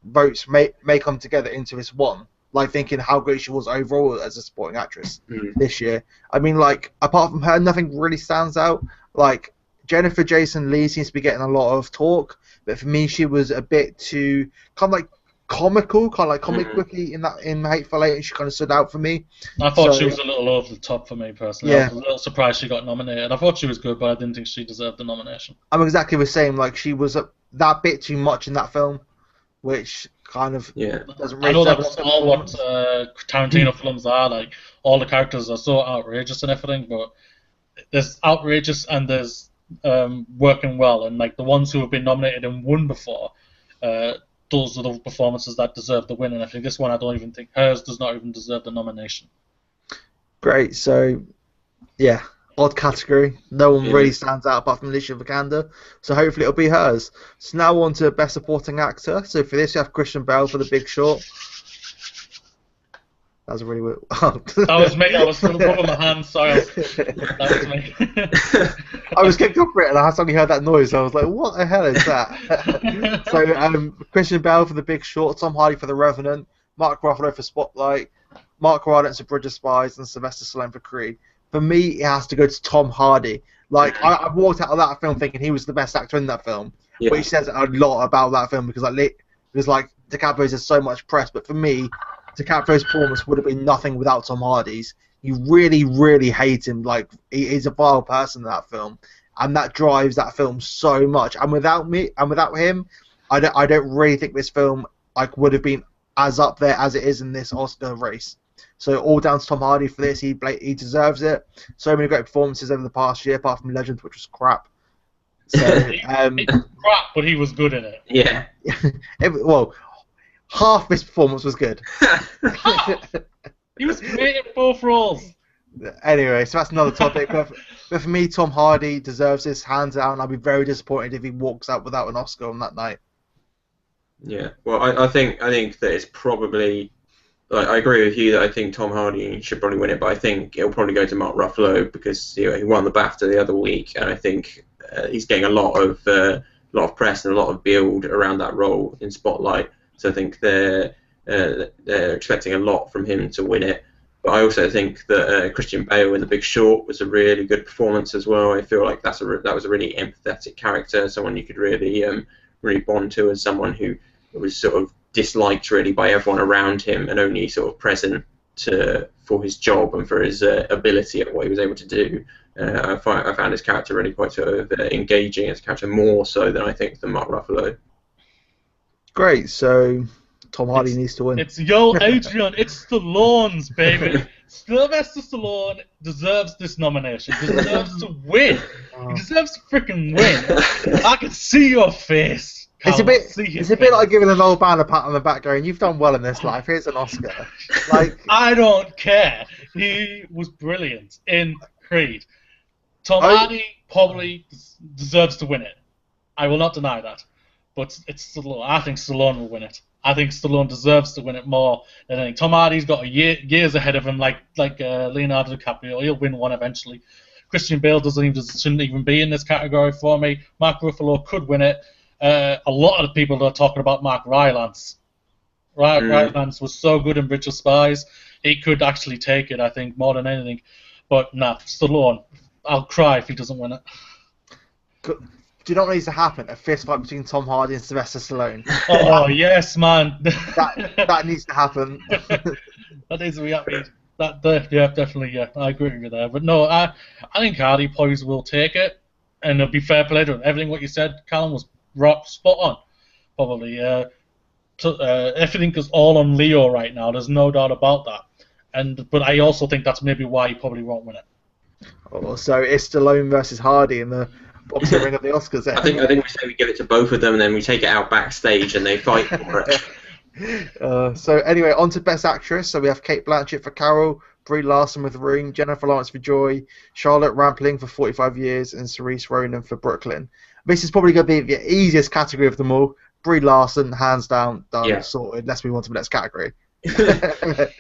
votes may come together into this one. Like, thinking how great she was overall as a supporting actress this year. I mean, like, apart from her, nothing really stands out. Like, Jennifer Jason Leigh seems to be getting a lot of talk, but for me, she was a bit too kind of like comical, kind of like comic booky in Hateful Eight, and she kind of stood out for me. I thought she was a little over the top for me personally. I was a little surprised she got nominated. I thought she was good, but I didn't think she deserved the nomination. I'm exactly the same. Like, she was that bit too much in that film, which kind of doesn't really. I know that's all what Tarantino films are like. All the characters are so outrageous and everything, but there's outrageous and there's working well, and like the ones who have been nominated and won before, those are the performances that deserve the win. And I think this one, I don't even think hers does not even deserve the nomination. Great, so yeah. Odd category. No one really stands out apart from Alicia Vikander, so hopefully it'll be hers. So now on to Best Supporting Actor. So for this, you have Christian Bale for The Big Short. That was a really weird. That was me. I was rubbing my hands. Sorry, that was me. I was kicked off for it, and I suddenly heard that noise. So I was like, "What the hell is that?" So Christian Bale for The Big Short, Tom Hardy for The Revenant, Mark Ruffalo for Spotlight, Mark Rylance for Bridge of Spies, and Sylvester Stallone for Creed. For me, it has to go to Tom Hardy. Like, I walked out of that film thinking he was the best actor in that film, but he says a lot about that film because DiCaprio's has so much press. But for me, DiCaprio's performance would have been nothing without Tom Hardy's. You really, really hate him. Like, he's a vile person in that film, and that drives that film so much. And without him, I don't really think this film would have been as up there as it is in this Oscar race. So all down to Tom Hardy for this. He deserves it. So many great performances over the past year, apart from Legend, which was crap. So crap, but he was good in it. Yeah. Well, half his performance was good. He was great in both roles. Anyway, so that's another topic. But for me, Tom Hardy deserves this hands down. I'd be very disappointed if he walks out without an Oscar on that night. Yeah. Well, I think that it's probably. Like, I agree with you that I think Tom Hardy should probably win it, but I think it'll probably go to Mark Ruffalo because he won the BAFTA the other week, and I think he's getting a lot of press and a lot of build around that role in Spotlight. So I think they're expecting a lot from him to win it. But I also think that Christian Bale in The Big Short was a really good performance as well. I feel like that was a really empathetic character, someone you could really bond to, as someone who was sort of disliked really by everyone around him and only sort of present for his job and for his ability at what he was able to do. I found his character really quite sort of engaging as a character, more so than I think than Mark Ruffalo. Great, so Tom Hardy needs to win. It's Adrian, it's Stallone's, baby. Sylvester Stallone deserves this nomination. Deserves to win. He deserves to freaking win. I can see your face. It's a bit like giving an old man a pat on the back going, "You've done well in this life, here's an Oscar." Like, I don't care. He was brilliant in Creed. Tom Hardy probably deserves to win it. I will not deny that. But it's Stallone. I think Stallone will win it. I think Stallone deserves to win it more than anything. Tom Hardy's got years ahead of him, like Leonardo DiCaprio. He'll win one eventually. Christian Bale shouldn't even be in this category for me. Mark Ruffalo could win it. A lot of people are talking about Mark Rylance. Rylance was so good in Bridge of Spies. He could actually take it, I think, more than anything. But nah, Stallone. I'll cry if he doesn't win it. Do you know what needs to happen? A fist fight between Tom Hardy and Sylvester Stallone. Oh, yes, man. That needs to happen. That needs to be happening. Yeah, definitely, yeah. I agree with you there. But no, I think Hardy probably will take it. and it'll be fair play to him. Everything what you said, Callum, was spot on. Probably. Everything is all on Leo right now. There's no doubt about that. But I also think that's maybe why he probably won't win it. Oh, so it's Stallone versus Hardy in the boxing ring of the Oscars. I think we say we give it to both of them, and then we take it out backstage and they fight for it. So anyway, on to Best Actress. So we have Cate Blanchett for Carol, Brie Larson with Room, Jennifer Lawrence for Joy, Charlotte Rampling for 45 Years, and Cerise Ronan for Brooklyn. This is probably going to be the easiest category of them all. Brie Larson, hands down, done, sorted. Let's move on to the next category. I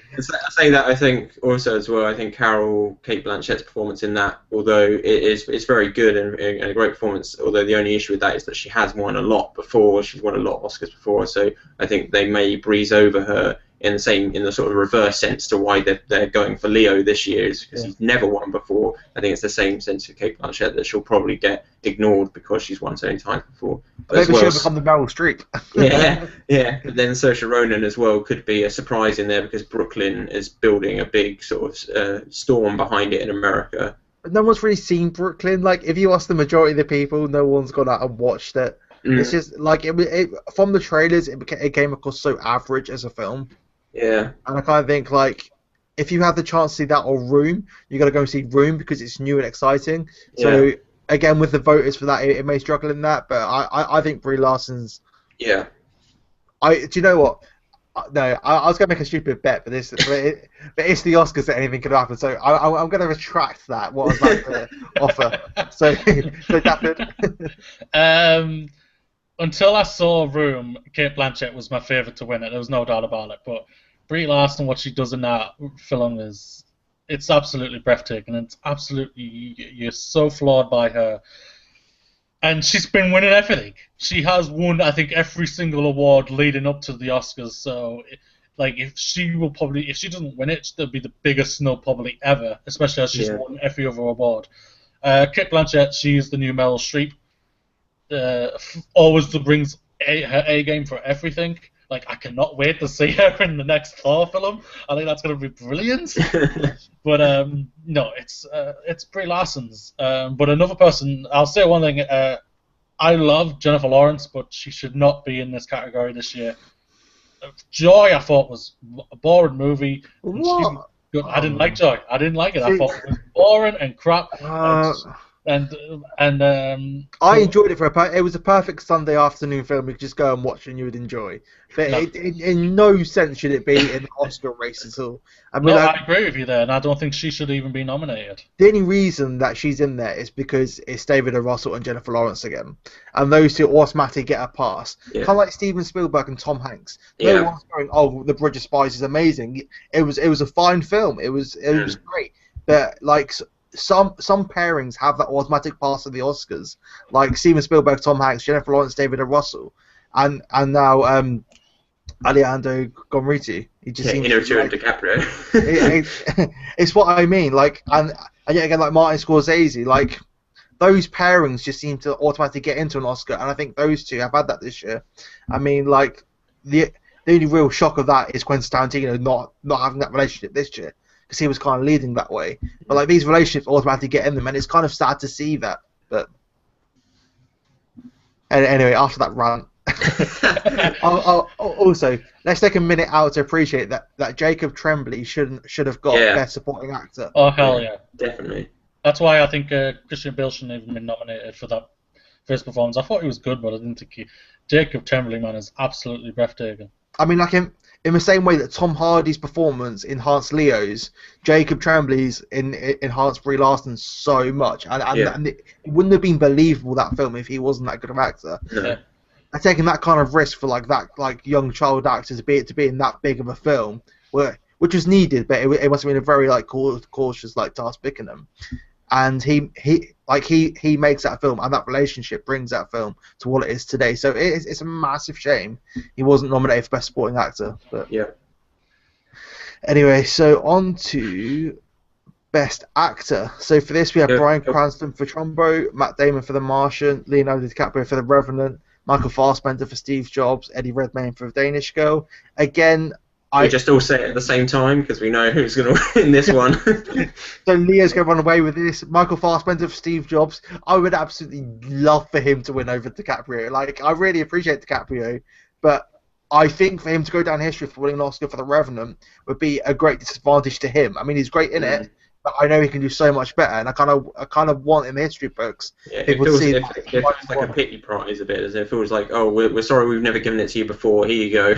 say that I think also as well. I think Cate Blanchett's performance in that, although it's very good and a great performance. Although the only issue with that is that she has won a lot before. She's won a lot of Oscars before, so I think they may breeze over her in the sort of reverse sense to why they're going for Leo this year, is because he's never won before. I think it's the same sense for Cate Blanchett, that she'll probably get ignored because she's won so many times before. But maybe she'll become the Meryl Streep. yeah. But then Saoirse Ronan as well could be a surprise in there, because Brooklyn is building a big sort of storm behind it in America. But no one's really seen Brooklyn. Like, if you ask the majority of the people, no one's gone out and watched it. It's just like from the trailers, it came across so average as a film. Yeah. And I kind of think, like, if you have the chance to see that or Room, you got to go and see Room because it's new and exciting. So again, with the voters for that, it may struggle in that. But I think Brie Larson's. Yeah. Do you know what? No, I was going to make a stupid bet, but it's the Oscars that anything could happen. So I'm going to retract that. What I was like to offer. So Dafford. Until I saw Room, Cate Blanchett was my favourite to win it. There was no doubt about it. But Brie Larson, what she does in that film it's absolutely breathtaking. It's absolutely, you're so floored by her. And she's been winning everything. She has won, I think, every single award leading up to the Oscars. So, like, if she doesn't win it, it'll be the biggest snub probably ever, especially as she's won every other award. Cate Blanchett, she's the new Meryl Streep. Always brings her A game for everything. Like, I cannot wait to see her in the next Thor film. I think that's going to be brilliant. But no, it's Brie Larson's. But another person, I'll say one thing. I love Jennifer Lawrence, but she should not be in this category this year. Joy, I thought, was a boring movie. What? I didn't like Joy. I didn't like it. I thought it was boring and crap. And I enjoyed it it was a perfect Sunday afternoon film you could just go and watch and you would enjoy. But in no sense should it be in the Oscar race at all. I mean, I agree with you there, and I don't think she should even be nominated. The only reason that she's in there is because it's David O. Russell and Jennifer Lawrence again, and those two automatically get a pass. Kind of like Steven Spielberg and Tom Hanks. No one's going, "Oh, The Bridge of Spies is amazing." It was a fine film. It was great, but like. Some pairings have that automatic pass of the Oscars, like Steven Spielberg, Tom Hanks, Jennifer Lawrence, David O. Russell, and now Alejandro Gomriti. He just seems DiCaprio. It's what I mean. Like, and yet again, like Martin Scorsese, like those pairings just seem to automatically get into an Oscar, and I think those two have had that this year. I mean, like the only real shock of that is Quentin Tarantino not having that relationship this year. Because he was kind of leading that way, but like these relationships automatically get in them, and it's kind of sad to see that. But anyway, after that rant, also let's take a minute out to appreciate that Jacob Tremblay should have got Best Supporting Actor. Oh hell yeah, definitely. That's why I think Christian Bale shouldn't have even been nominated for that first performance. I thought he was good, but I didn't think Jacob Tremblay, man, is absolutely breathtaking. I mean, like in the same way that Tom Hardy's performance enhanced Leo's, Jacob Tremblay's enhanced Brie Larson so much, and it wouldn't have been believable, that film, if he wasn't that good of an actor. Yeah. Taking that kind of risk for like young child actor to be in that big of a film, which was needed, but it must have been a very like cautious like task picking him. And he makes that film, and that relationship brings that film to what it is today. So it's a massive shame he wasn't nominated for Best Supporting Actor. But anyway, so on to Best Actor. So for this we have Bryan Cranston for Trumbo, Matt Damon for The Martian, Leonardo DiCaprio for The Revenant, Michael Fassbender for Steve Jobs, Eddie Redmayne for Danish Girl. Again, We just all say it at the same time because we know who's going to win this one. So Leo's going to run away with this. Michael Fassbender for Steve Jobs. I would absolutely love for him to win over DiCaprio. Like, I really appreciate DiCaprio, but I think for him to go down history for winning an Oscar for The Revenant would be a great disadvantage to him. I mean, he's great in it, but I know he can do so much better, and I kind of want in the history books. Yeah, it feels like a pity prize a bit, as if it was like, oh, we're sorry, we've never given it to you before. Here you go.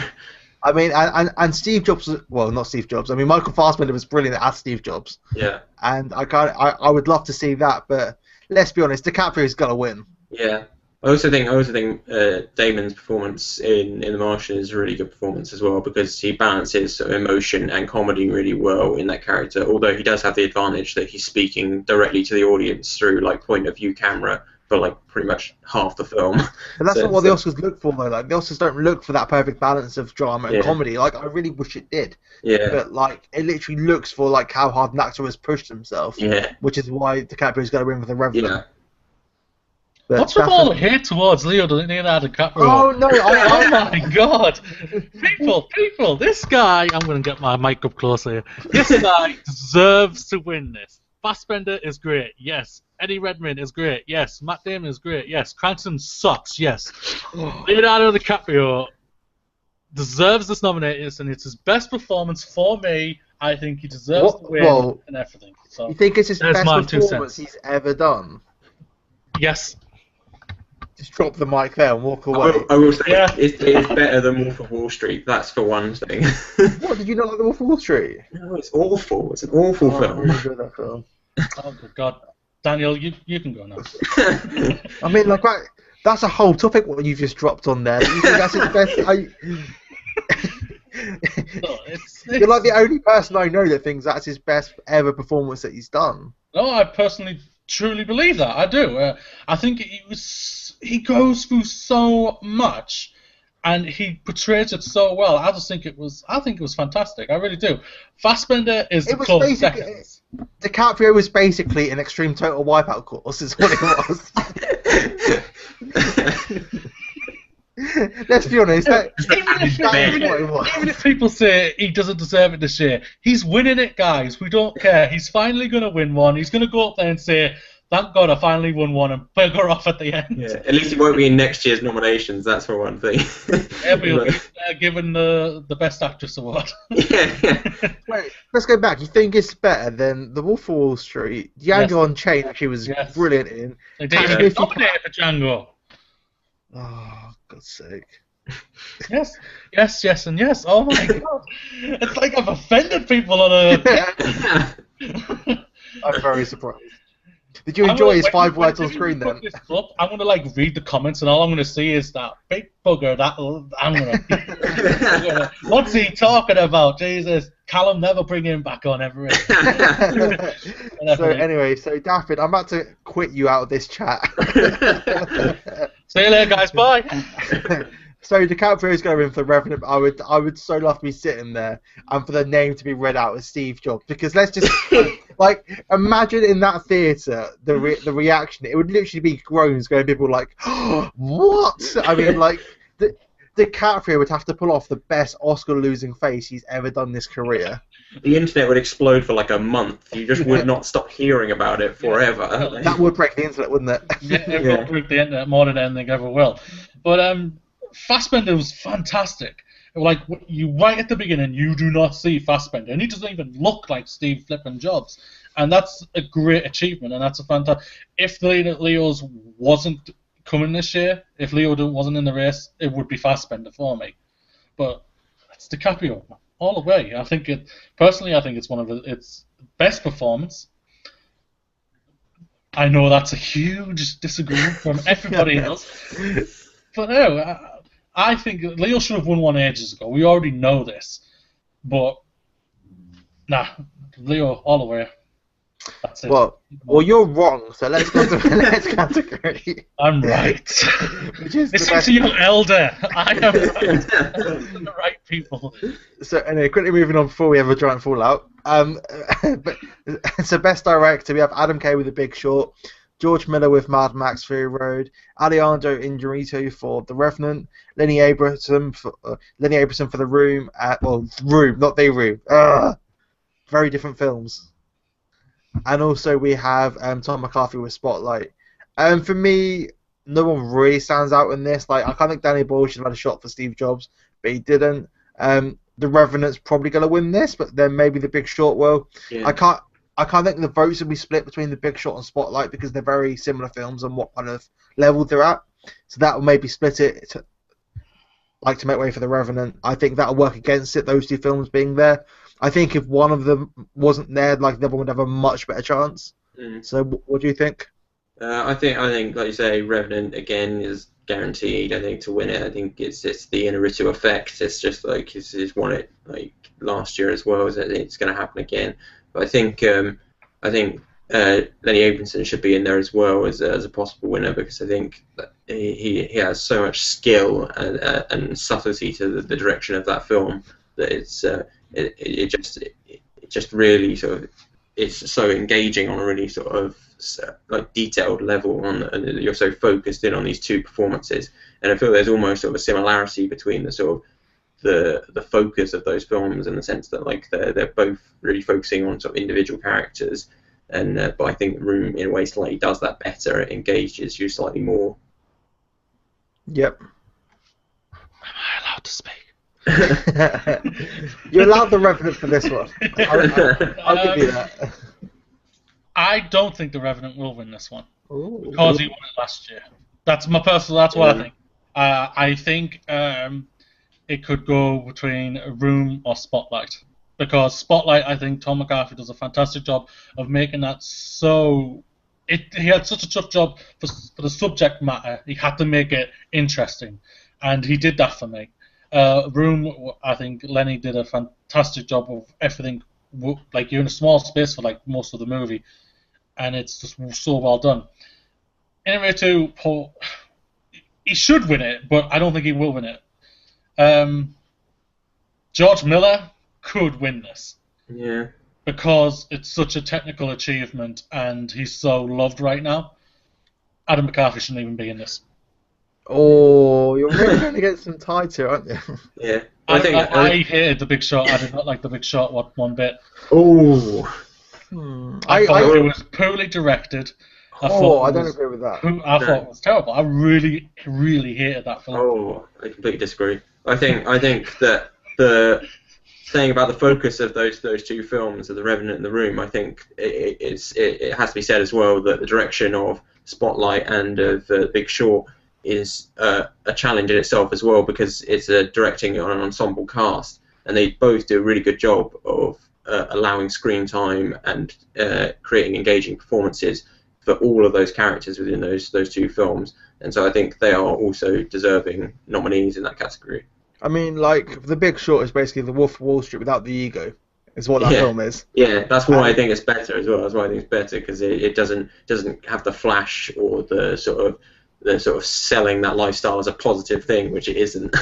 I mean, and Steve Jobs, well, not Steve Jobs. I mean, Michael Fassbender was brilliant as Steve Jobs. Yeah. And I would love to see that, but let's be honest, DiCaprio's gonna win. Yeah. I also think Damon's performance in The Martian is a really good performance as well, because he balances sort of emotion and comedy really well in that character. Although he does have the advantage that he's speaking directly to the audience through like point of view camera for like pretty much half the film. But that's not what the Oscars look for, though. Like, the Oscars don't look for that perfect balance of drama and comedy. Like, I really wish it did. Yeah. But like, it literally looks for like how hard an actor has pushed himself. Yeah. Which is why DiCaprio's going to win for The Revenant. Yeah. But what's with all the hate towards Leonardo DiCaprio? Oh no! Oh my God! People, this guy. I'm going to get my mic up closer here. This guy deserves to win this. Fassbender is great, yes. Eddie Redmayne is great, yes. Matt Damon is great, yes. Cranston sucks, yes. Leonardo DiCaprio deserves this nomination. It's his best performance for me. I think he deserves to win and everything. So you think it's his best performance he's ever done? Yes. Just drop the mic there and walk away. I will say it's better than Wolf of Wall Street. That's for one thing. What, did you not like the Wolf of Wall Street? No, it's awful. It's an awful film. I really enjoyed that film. Oh good God, Daniel, you can go now. I mean, like, that's a whole topic what you've just dropped on there. You think that's his best? You're like the only person I know that thinks that's his best ever performance that he's done. No, I personally truly believe that. I do. I think he goes through so much, and he portrays it so well. I think it was fantastic. I really do. Fassbender is the close second. DiCaprio was basically an extreme total wipeout course, is what it was. Let's be honest. Even if people say he doesn't deserve it this year, he's winning it, guys. We don't care. He's finally going to win one. He's going to go up there and say, thank God I finally won one, and bugger off at the end. Yeah, at least he won't be in next year's nominations, that's for one thing. Yeah, we'll be given the Best Actress award. Yeah. Wait, let's go back. You think it's better than The Wolf of Wall Street, Django Unchained, which he was brilliant in. They didn't even nominate for Django. Oh, God's sake. Yes, and yes. Oh my God. It's like I've offended people on a... I'm very surprised. Did you enjoy his 5 words on screen then? I'm going to read the comments, and all I'm going to see is that big bugger, what's he talking about? Jesus, Callum, never bring him back on ever. So anyway, Daffin, I'm about to quit you out of this chat. See you later, guys. Bye. So DiCaprio's going in for Revenant. I would so love to be sitting there and for the name to be read out as Steve Jobs, because let's just imagine in that theatre the reaction. It would literally be groans going. People like, oh, what? I mean, DiCaprio would have to pull off the best Oscar-losing face he's ever done in his career. The internet would explode for like a month. You just would not stop hearing about it forever. That would break the internet, wouldn't it? It would break the internet more than anything ever will. But Fassbender was fantastic. Like, you right at the beginning, you do not see Fassbender, and he doesn't even look like Steve flipping Jobs, and that's a great achievement, and that's a fantastic. If Leo's wasn't coming this year, if Leo wasn't in the race, it would be Fassbender for me. But it's DiCaprio all the way. I think it's one of its best performance. I know that's a huge disagreement from everybody else, but no. I think Leo should have won one ages ago. We already know this. But, nah, Leo all the way. That's it. Well, you're wrong, so let's go to the next category. I'm right. Listen to your elder. I am right. The right people. So, anyway, quickly moving on before we have a giant fallout. So, Best Director, we have Adam Kay with The Big Short, George Miller with Mad Max Fury Road, Alejandro Inarritu for The Revenant, Lenny Abrahamson for The Room. Room, not The Room. Ugh. Very different films. And also we have Tom McCarthy with Spotlight. For me, no one really stands out in this. Like, I kind of think Danny Boyle should have had a shot for Steve Jobs, but he didn't. The Revenant's probably going to win this, but then maybe The Big Short will. Yeah. I can't think the votes will be split between The Big Short and Spotlight because they're very similar films and what kind of level they're at. So that will maybe split it to make way for The Revenant. I think that'll work against it, those two films being there. I think if one of them wasn't there, like, the other one would have a much better chance. So what do you think? I think, like you say, Revenant again is guaranteed. I think to win it. I think it's the Inarritu effect. It's just like he's won it like last year as well. It's going to happen again. But I think Lenny Abrahamson should be in there as well as a possible winner, because I think that he has so much skill and subtlety to the direction of that film that it just really sort of, it's so engaging on a really sort of like detailed level, and you're so focused in on these two performances, and I feel there's almost sort of a similarity between the sort of the focus of those films in the sense that like they're both really focusing on sort of individual characters, and but I think Room in a way slightly does that better. It engages you slightly more. Yep. Am I allowed to speak? You're allowed The Revenant for this one. I'll give you that. I don't think The Revenant will win this one. Ooh. Because he won it last year. That's my personal. That's what I think. I think it could go between Room or Spotlight, because Spotlight, I think Tom McCarthy does a fantastic job of making that so. He had such a tough job for the subject matter. He had to make it interesting, and he did that for me. Room, I think Lenny did a fantastic job of everything. Like, you're in a small space for like most of the movie, and it's just so well done. Inarritu, he should win it, but I don't think he will win it. George Miller could win this. Yeah. Because it's such a technical achievement, and he's so loved right now. Adam McCarthy shouldn't even be in this. Oh, you're really going to get some tied here, aren't you? Yeah. I hated The Big Short. I did not like The Big Short one bit. Oh. I thought it was poorly directed. I don't agree with that. I thought it was terrible. I really, really hated that film. Oh, I completely disagree. I think that the saying about the focus of those two films, of The Revenant and The Room, I think it has to be said as well that the direction of Spotlight and of The Big Short is a challenge in itself as well, because it's directing on an ensemble cast, and they both do a really good job of allowing screen time and creating engaging performances for all of those characters within those two films, and so I think they are also deserving nominees in that category. I mean, like, The Big Short is basically The Wolf of Wall Street without the ego, is what that film is. Yeah, that's why I think it's better as well. That's why I think it's better, because it doesn't have the flash or the sort of selling that lifestyle as a positive thing, which it isn't.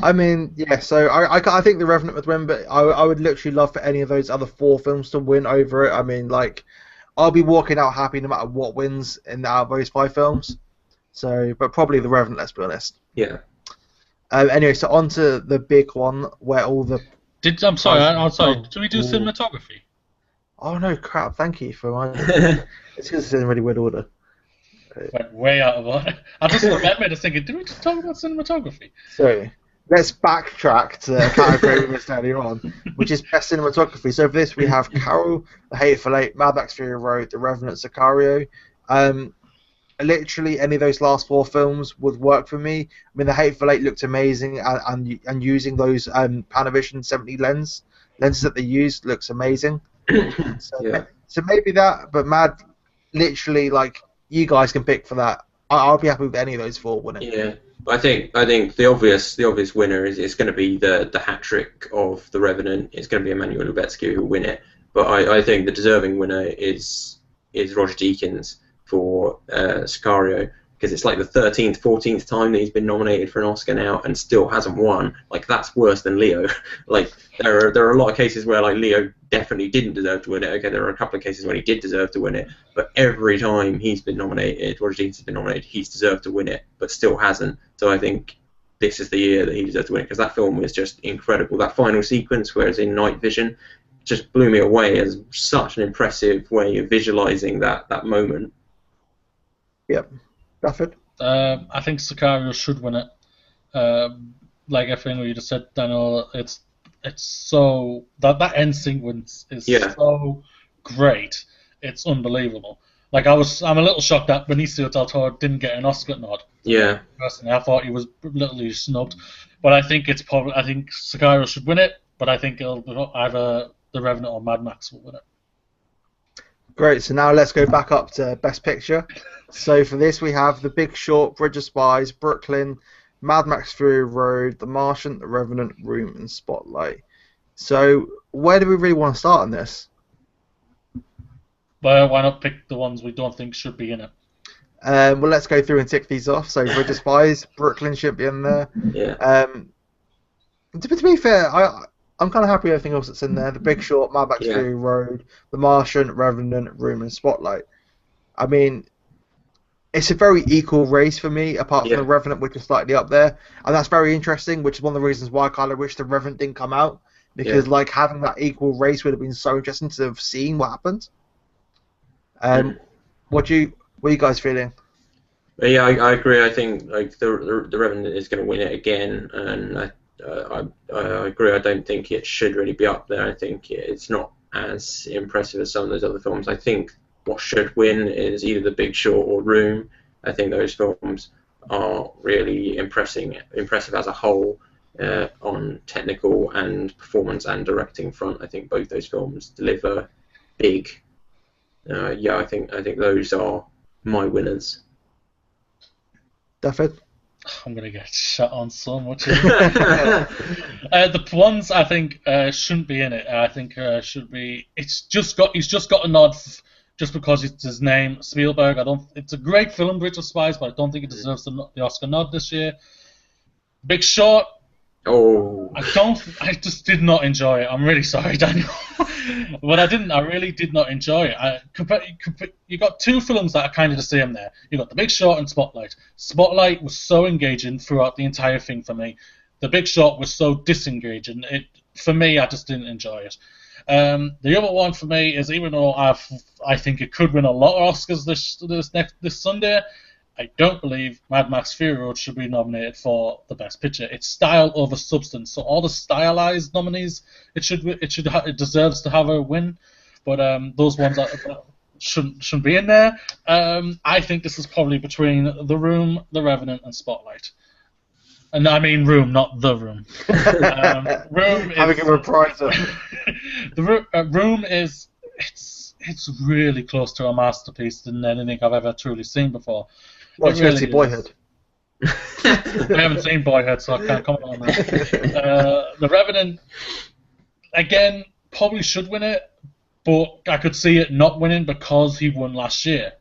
I mean, yeah, so I think The Revenant would win, but I would literally love for any of those other four films to win over it. I mean, like, I'll be walking out happy no matter what wins out of those five films. So, but probably The Revenant, let's be honest. Yeah. Anyway, so on to the big one where all the... I'm sorry. Did we do cinematography? Oh, no, crap. Thank you for reminding me. It's because it's in a really weird order. Went way out of order. I just remembered thinking, did we just talk about cinematography? So, let's backtrack to the category we missed earlier on, which is best cinematography. So for this, we have Carol, The Hateful Eight, Mad Max Fury Road, The Revenant, Sicario. Literally, any of those last four films would work for me. I mean, The Hateful Eight looked amazing, and using those Panavision 70 lenses that they used looks amazing. So maybe that, but Mad, literally, like, you guys can pick for that. I'll be happy with any of those four winning. Yeah, I think the obvious winner is going to be the hat trick of The Revenant. It's going to be Emmanuel Lubezki who will win it. But I think the deserving winner is Roger Deakins for Sicario. because it's like the 13th, 14th time that he's been nominated for an Oscar now and still hasn't won. Like, that's worse than Leo. Like, there are a lot of cases where, like, Leo definitely didn't deserve to win it. Okay, there are a couple of cases when he did deserve to win it, but every time he's been nominated, Roger Deakins has been nominated, he's deserved to win it, but still hasn't. So I think this is the year that he deserved to win it, because that film was just incredible. That final sequence, where it's in night vision, just blew me away as such an impressive way of visualizing that moment. Yep. Rafford? I think Sicario should win it. Like everything you just said, Daniel, it's so that end sequence is so great. It's unbelievable. Like I'm a little shocked that Benicio del Toro didn't get an Oscar nod. Yeah. Personally, I thought he was literally snubbed. But I think I think Sicario should win it. But I think either The Revenant or Mad Max will win it. Great, so now let's go back up to Best Picture. So for this we have The Big Short, Bridge of Spies, Brooklyn, Mad Max Fury Road, The Martian, The Revenant, Room and Spotlight. So where do we really want to start on this? Well, why not pick the ones we don't think should be in it? Well, let's go through and tick these off. So Bridge of Spies, Brooklyn should be in there. Yeah. To be fair, I'm kind of happy with everything else that's in there. The Big Short, Mad Max Fury Road, The Martian, Revenant, Room and Spotlight. I mean, it's a very equal race for me, apart from The Revenant, which is slightly up there. And that's very interesting, which is one of the reasons why I kind of wish The Revenant didn't come out. Because like having that equal race would have been so interesting to have seen what happened. What are you guys feeling? Yeah, I agree. I think like the Revenant is going to win it again, and I agree. I don't think it should really be up there. I think it's not as impressive as some of those other films. I think what should win is either The Big Short or Room. I think those films are really impressive as a whole on technical and performance and directing front. I think both those films deliver big. I think those are my winners. David? I'm gonna get shut on so much. The ones I think shouldn't be in it. I think should be. He's just got a nod just because it's his name, Spielberg. It's a great film, Bridge of Spies, but I don't think it deserves the Oscar nod this year. Big Short. Oh. I just did not enjoy it. I'm really sorry, Daniel, but I really did not enjoy it. You got two films that are kind of the same there. You got The Big Short and Spotlight. Spotlight was so engaging throughout the entire thing for me. The Big Short was so disengaging. For me, I just didn't enjoy it. The other one for me is, even though I think it could win a lot of Oscars this Sunday, I don't believe Mad Max Fury Road should be nominated for the Best Picture. It's style over substance. So all the stylized nominees, it deserves to have a win, but those ones shouldn't be in there. I think this is probably between The Room, The Revenant, and Spotlight. And I mean Room, not The Room. Room is having a reprisal. Room is it's really close to a masterpiece than anything I've ever truly seen before. Well, it's really Boyhood. I haven't seen Boyhood, so I can't comment on that. The Revenant, again, probably should win it, but I could see it not winning because he won last year.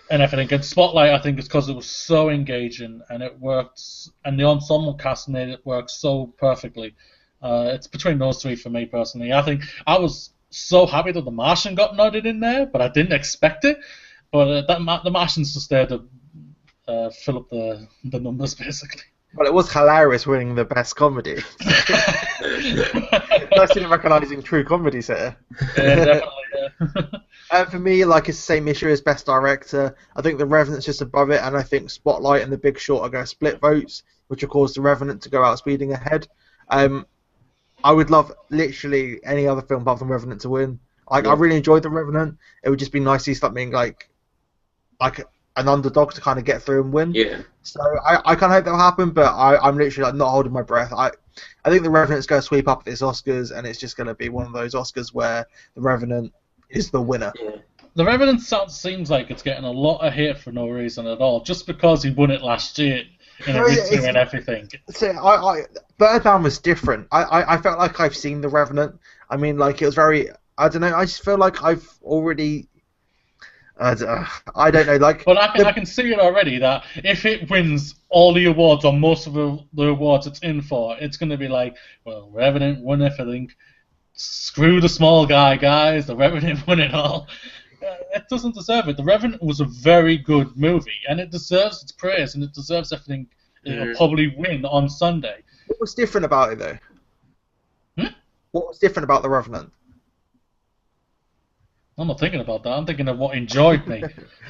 And everything. And Spotlight, I think, is because it was so engaging and it worked, and the ensemble cast made it work so perfectly. It's between those three for me personally. I think I was so happy that The Martian got nodded in there, but I didn't expect it. But The Martian's just there to fill up the numbers, basically. Well, it was hilarious winning the best comedy. Nice to recognising true comedies here. Yeah, definitely. Yeah. For me, like, it's the same issue as Best Director. I think The Revenant's just above it, and I think Spotlight and The Big Short are going to split votes, which will cause The Revenant to go out speeding ahead. I would love literally any other film apart from Revenant to win. Like, I really enjoyed The Revenant. It would just be nice to see something like an underdog to kind of get through and win. Yeah. So I kind of hope that'll happen, but I'm literally like not holding my breath. I think The Revenant's going to sweep up at this Oscars, and it's just going to be one of those Oscars where The Revenant is the winner. Yeah. The Revenant seems like it's getting a lot of hate for no reason at all, just because he won it last year in a review and everything. So Birdman was different. I felt like I've seen The Revenant. I mean, like, it was very, I don't know, I just feel like I've already, I don't know. Like, but I can see it already that if it wins all the awards or most of the awards it's in for, it's going to be like, well, Revenant won everything. Screw the small guy, guys. The Revenant won it all. It doesn't deserve it. The Revenant was a very good movie, and it deserves its praise, and it deserves everything it'll probably win on Sunday. What was different about it, though? What was different about The Revenant? I'm not thinking about that. I'm thinking of what enjoyed me.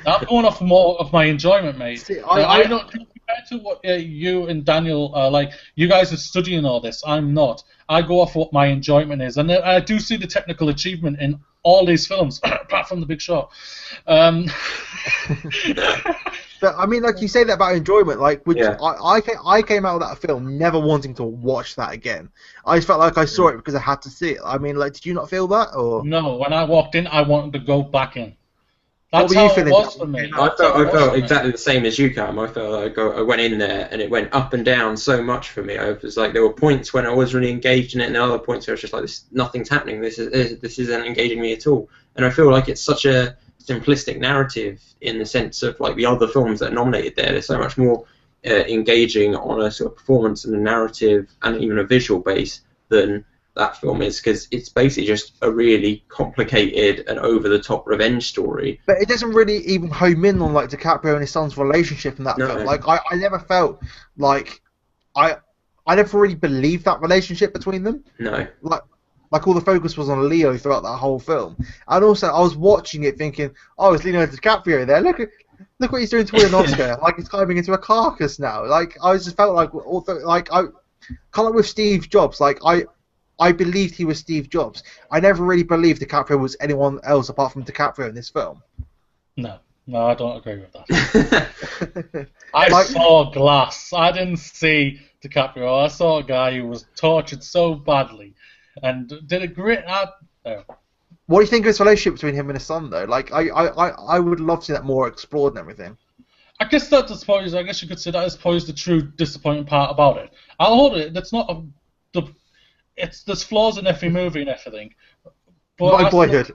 I'm going off more of my enjoyment, mate. See, I don't compared to what you and Daniel are like. You guys are studying all this. I'm not. I go off what my enjoyment is, and I do see the technical achievement in all these films, apart from The Big Short. But I mean, like you say that about enjoyment, like I came out of that film never wanting to watch that again. I just felt like I saw it because I had to see it. I mean, like, did you not feel that? Or no, when I walked in, I wanted to go back in. That's how it was for me. I felt exactly the same as you, Callum. I felt like I went in there and it went up and down so much for me. I was like, there were points when I was really engaged in it, and other points where I was just like, nothing's happening. This isn't engaging me at all. And I feel like it's such a simplistic narrative in the sense of like the other films that are nominated there. They're so much more engaging on a sort of performance and a narrative and even a visual base than that film is, because it's basically just a really complicated and over-the-top revenge story. But it doesn't really even home in on like DiCaprio and his son's relationship in that film. Like I never felt like I never really believed that relationship between them. No. Like all the focus was on Leo throughout that whole film, and also I was watching it thinking, oh, it's Leonardo DiCaprio there. Look what he's doing to win an Oscar. Like he's climbing into a carcass now. Like I just felt like kind of with Steve Jobs. Like I believed he was Steve Jobs. I never really believed DiCaprio was anyone else apart from DiCaprio in this film. No, I don't agree with that. I saw Glass. I didn't see DiCaprio. I saw a guy who was tortured so badly and did a great. What do you think of his relationship between him and his son, though? Like, I would love to see that more explored and everything. I guess I guess you could say that is probably the true disappointing part about it. I'll hold it. That's not there's flaws in every movie and everything. But My Boyhood.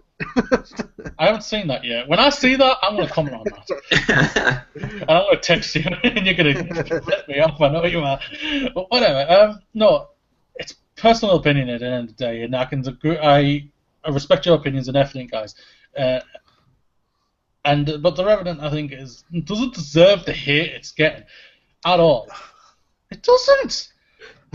I haven't seen that yet. When I see that, I'm going to comment on that. And I'm going to text you, and you're going to rip me off. I know you are. But whatever. No, it's personal opinion at the end of the day, and I respect your opinions and everything, guys. But The Revenant, I think, doesn't deserve the hate it's getting at all. It doesn't.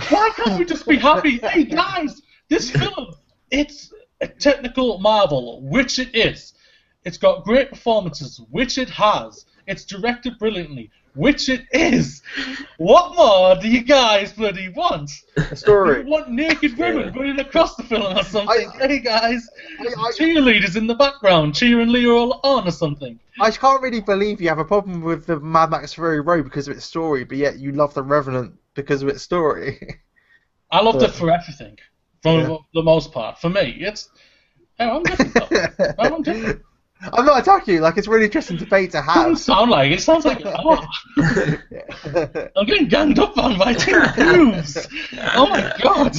Why can't we just be happy? Hey guys, this film, it's a technical marvel, which it is. It's got great performances, which it has. It's directed brilliantly, which it is. What more do you guys bloody want? A story. You want naked women running across the film or something? Hey guys, cheerleaders in the background cheering Leo on or something. I can't really believe you have a problem with the Mad Max Fury Road because of its story, but yet you love The Revenant because of its story. I loved it for everything, for the most part. For me, I'm different though. I'm different. I'm not attacking you. Like, it's a really interesting debate to have. It doesn't sound like it. It sounds like I'm getting ganged up on by two boobs. Oh my god.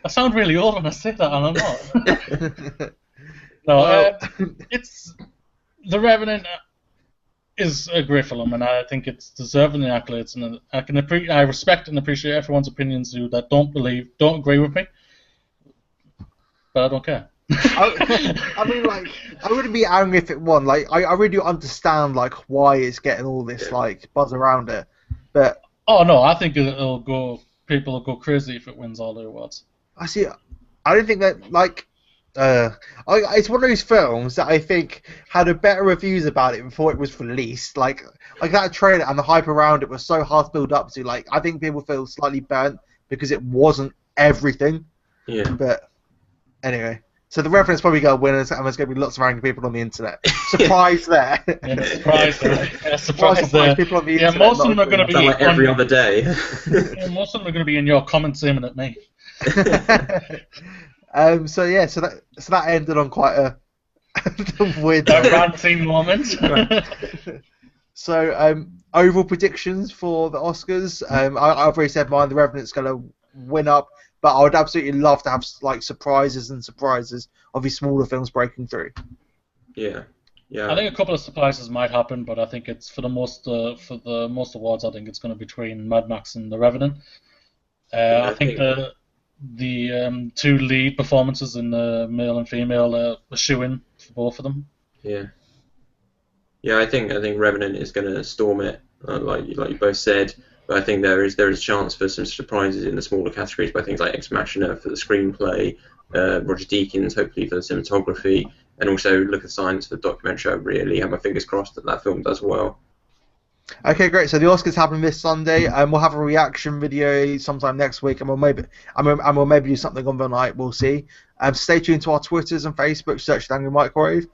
I sound really old when I say that, and I'm not. No, it's The Revenant is a great film, and I think it's deserving the accolades. And I respect and appreciate everyone's opinions that don't agree with me, but I don't care. I mean, like, I wouldn't be angry if it won. Like, I really do understand like why it's getting all this like buzz around it, but oh no, I think people will go crazy if it wins all the awards. I don't think that like. It's one of those films that I think had a better reviews about it before it was released. Like that trailer and the hype around it was so hard to build up to. Like, I think people feel slightly burnt because it wasn't everything. Yeah. But anyway, so The Revenant's probably going to win, and there's going to be lots of angry people on the internet. Surprise there. Yeah, surprise there. Yeah, surprise there. People on the internet. Most of them are going to be like every other day. Most of them are going to be in your comments aiming at me. So that ended on quite a weird ranting moment. So overall predictions for the Oscars. I've already said mine. The Revenant's going to win up, but I would absolutely love to have like surprises of these smaller films breaking through. Yeah, Yeah. I think a couple of surprises might happen, but I think it's for the most awards. I think it's going to be between Mad Max and The Revenant. I think the two lead performances in the male and female are a shoo-in for both of them. Yeah. Yeah, I think Revenant is going to storm it, like you both said. But I think there is a chance for some surprises in the smaller categories by things like Ex Machina for the screenplay, Roger Deakins hopefully for the cinematography, and also Look at Science for the documentary. I really have my fingers crossed that film does well. Okay, great. So the Oscars happen this Sunday, and we'll have a reaction video sometime next week, and we'll maybe do something on the night. We'll see. Stay tuned to our Twitters and Facebook. Search Angry Microwave.